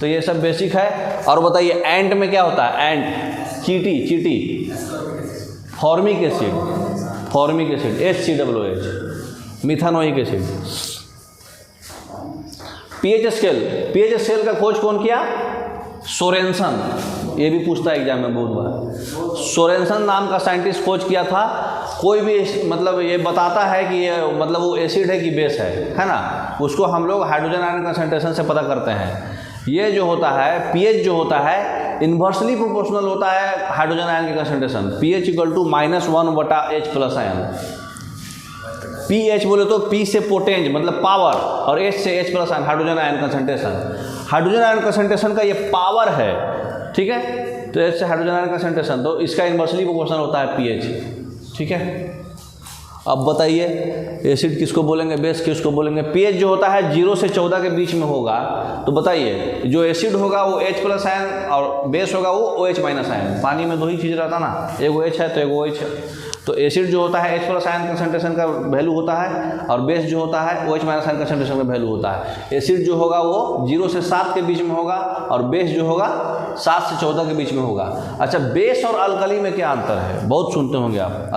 S1: तो ये सब बेसिक है। और बताइए एंट में क्या होता है, एंट, चीटी, formic acid, HCOOH, methanoic acid. PH scale का खोज कौन किया, सोरेनसन। ये भी पूछता है एग्जाम में बहुत बार। सोरेनसन नाम का साइंटिस्ट खोज किया था। कोई भी मतलब ये बताता है कि ये मतलब वो एसिड है कि बेस है ना, उसको हम लोग हाइड्रोजन आयन कंसंट्रेशन से पता करते हैं। ये जो होता है पीएच जो होता है इन्वर्सली प्रोपोर्शनल होता है हाइड्रोजन आयन की concentration, pH = -1/H + ion. pH बोले तो P से पोटेंज मतलब पावर और H से H + ion, hydrogen ion concentration. Hydrogen ion concentration का ये पावर है, ठीक है। तो H से हाइड्रोजन आयन कंसंट्रेशन, तो इसका इन्वर्सली प्रोपोर्शनल होता है pH, ठीक है। अब बताइए एसिड किसको बोलेंगे, बेस किसको बोलेंगे। pH जो होता है 0 से 14 के बीच में होगा। तो बताइए जो एसिड होगा वो H + आयन और बेस होगा वो OH- आयन। पानी में दो ही चीज़ रहता ना, एगो H है तो एगो OH है। तो एसिड जो होता है H + आयन कंसंट्रेशन का वैल्यू होता है, और बेस जो होता है OH- आयन कंसंट्रेशन का वैल्यू होता है। एसिड जो होगा वो 0 से 7 के बीच में होगा, और बेस जो होगा 7 से 14 के बीच में होगा। अच्छा, बेस और अल्कली में क्या अंतर है, बहुत सुनते होंगे आप।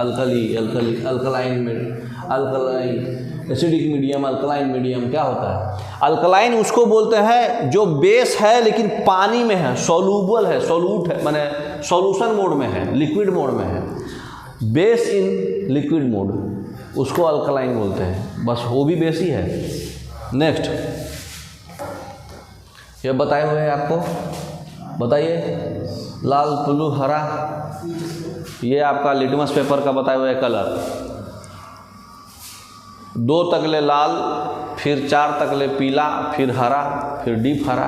S1: Alkaline, acidic medium, alkaline medium, क्या होता है। अल्कलाइन उसको बोलते हैं जो बेस है लेकिन पानी में है, सोलूबल है, सोलूट है, माने सॉल्यूशन मोड में है, लिक्विड मोड में है। बेस इन लिक्विड मोड, उसको अल्कलाइन बोलते हैं, बस वो भी बेस ही है। नेक्स्ट ये बताए हुए हैं आपको, बताइए लाल, ब्लू, हरा, ये आपका लिटमस पेपर का बताए हुए कलर। 2 तकले लाल, फिर 4 तकले पीला, फिर हरा, फिर डीप हरा,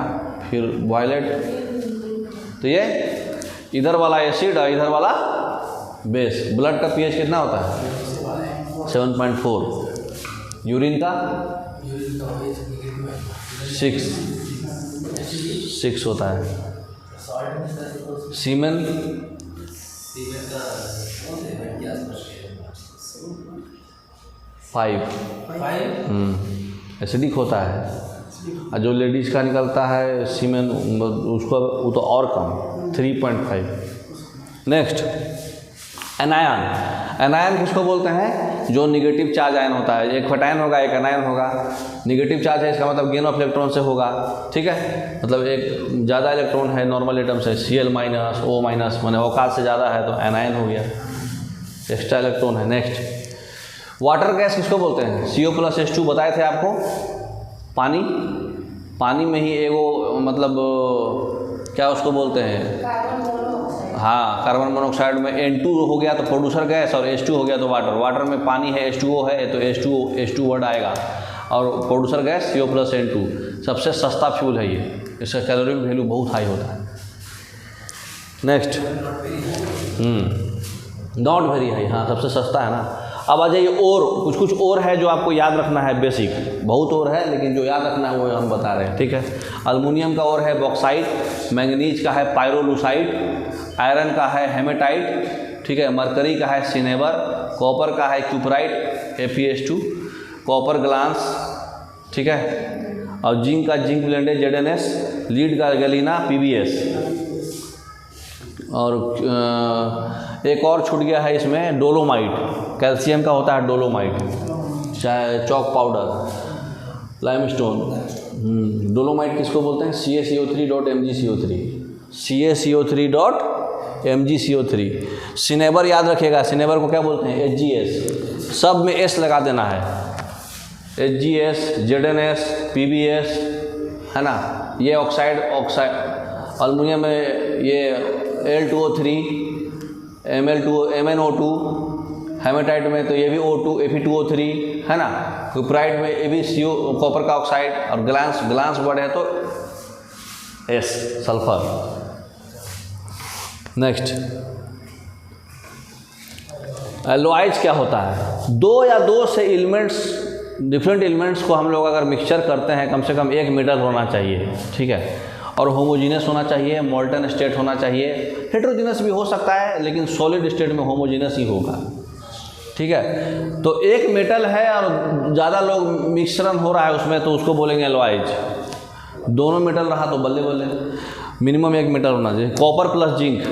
S1: फिर वायलेट। तो ये इधर वाला एसिड और इधर वाला बेस। ब्लड का pH कितना होता है 7.4। यूरिन का 6 होता है। सीमेन 5 एसिडिक होता है। और जो लेडीज़ का निकलता है सीमेन उसको वो तो और कम 3.5। Next anion. एनायन किसको बोलते हैं, जो निगेटिव चार्ज आयन होता है। एक फटायन होगा, एक एनायन होगा। निगेटिव चार्ज है, इसका मतलब गेन ऑफ इलेक्ट्रॉन से होगा, ठीक है। मतलब एक ज़्यादा इलेक्ट्रॉन है नॉर्मल एटम से, Cl-, O-, माने औकात से ज़्यादा है तो एनायन हो गया, एक्स्ट्रा इलेक्ट्रॉन है। नेक्स्ट वाटर गैस किसको बोलते हैं, CO+H2 बताए थे आपको। पानी में ही एगो मतलब क्या उसको बोलते हैं, हाँ, कार्बन मोनोऑक्साइड में N2 हो गया तो प्रोड्यूसर गैस, और H2 हो गया तो वाटर में पानी है, H2O है तो H2 वर्ड आएगा, और प्रोड्यूसर गैस CO+N2। सबसे सस्ता फ्यूल है ये, इसका कैलोरी वैल्यू बहुत हाई होता है। नेक्स्ट नॉट वेरी हाई, हाँ सबसे सस्ता है ना। अब आ जाइए और कुछ और है जो आपको याद रखना है, बेसिक बहुत और है लेकिन जो याद रखना है वो हम बता रहे हैं, ठीक है। अल्मुनियम का और है बॉक्साइट, मैंगनीज का है पायरोलुसाइट, आयरन का है हेमेटाइट, ठीक है। मरकरी का है सिनेबर, कॉपर का है क्यूपराइट FeS2, कॉपर ग्लांस, ठीक है। और जिंक का जिंक ब्लेंडेड ZnS, लीड का गैलिना PbS। और एक और छूट गया है इसमें डोलोमाइट, कैल्शियम का होता है डोलोमाइट, चाहे चॉक पाउडर, लाइमस्टोन। डोलोमाइट किसको बोलते हैं, CaCO3.MgCO3, CaCO3. MgCO3। सिनेबर याद रखिएगा, सिनेबर को क्या बोलते हैं? HGS। सब में S लगा देना है, HGS, ZnS, PbS, है ना। ये ऑक्साइड अल्मुनियम में ये Al2O3, MnO2, हेमेटाइट में तो ये भी O2, Fe2O3, है ना। क्यूपराइट में ये भी CO, कॉपर का ऑक्साइड, और ग्लांस वर्ड है तो S, सल्फर। नेक्स्ट, एल्लोइज क्या होता है? दो या दो से एलिमेंट्स, डिफरेंट एलिमेंट्स को हम लोग अगर मिक्सचर करते हैं, कम से कम 1 मीटर होना चाहिए, ठीक है, और होमोजीनियस होना चाहिए, मोल्टन स्टेट होना चाहिए। हेटेरोजीनियस भी हो सकता है, लेकिन सॉलिड स्टेट में होमोजीनियस ही होगा, ठीक है। तो एक मेटल है और ज़्यादा लोग मिश्रण हो रहा है उसमें, तो उसको बोलेंगे एल्लोइज। दोनों मेटल रहा तो बल्ले बल्ले, मिनिमम 1 मीटर होना चाहिए। Copper plus zinc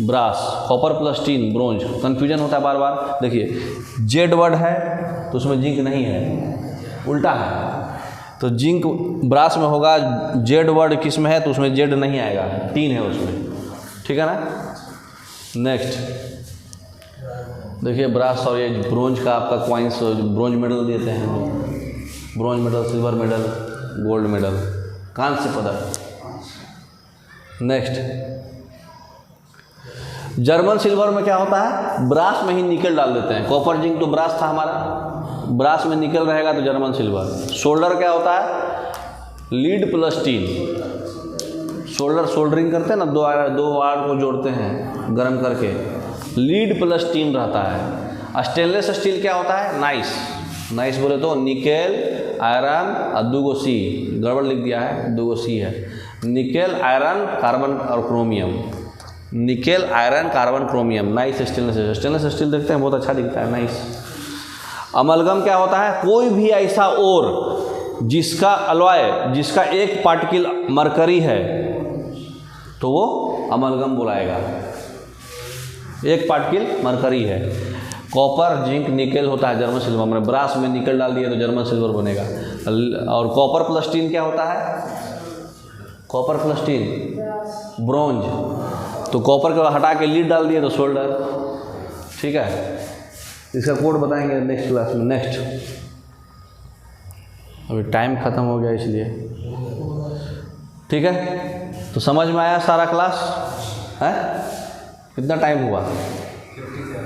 S1: brass, copper plus tin bronze. Confusion होता है बार बार। देखिए जेड वर्ड है तो उसमें जिंक नहीं है, उल्टा है, तो जिंक ब्रास में होगा, जेड वर्ड किस में है तो उसमें जेड नहीं आएगा, टीन है उसमें, ठीक है ना। नेक्स्ट देखिए ब्रास और ये ब्रोंज का आपका कॉइन्स, ब्रोंज मेडल देते हैं, bronze medal, silver medal, gold medal, कांस्य पदक। नेक्स्ट, जर्मन सिल्वर में क्या होता है? ब्रास में ही निकल डाल देते हैं। कॉपर जिंक तो ब्रास था हमारा, ब्रास में निकल रहेगा तो जर्मन सिल्वर। सोल्डर क्या होता है? Lead plus tin. सोल्डरिंग करते हैं ना, दो वायर को जोड़ते हैं गर्म करके, लीड प्लस टीन रहता है। स्टेनलेस स्टील क्या होता है? नाइस बोले तो निकेल, आयरन और 2 C, गड़बड़ लिख दिया है, 2 C है। निकेल, आयरन, कार्बन और chromium. Nickel, iron, carbon, chromium, nice stainless steel देखते हैं, बहुत अच्छा दिखता है, नाइस। अमलगम क्या होता है? कोई भी ऐसा ओर जिसका अलॉय, जिसका एक पार्टिकल मरकरी है तो वो अमलगम बुलाएगा। एक पार्टिकल मरकरी है। कॉपर, जिंक, निकेल होता है जर्मन सिल्वर में। ब्रास में निकल डाल दिए तो जर्मन सिल्वर बनेगा। और कॉपर प्लस टीन क्या होता है? Copper plus tin bronze. तो कॉपर को हटा के लीड डाल दिए तो सोल्डर, ठीक है। इसका कोड बताएंगे नेक्स्ट क्लास में। नेक्स्ट, अभी टाइम ख़त्म हो गया इसलिए, ठीक है। तो समझ में आया सारा क्लास है? कितना टाइम हुआ?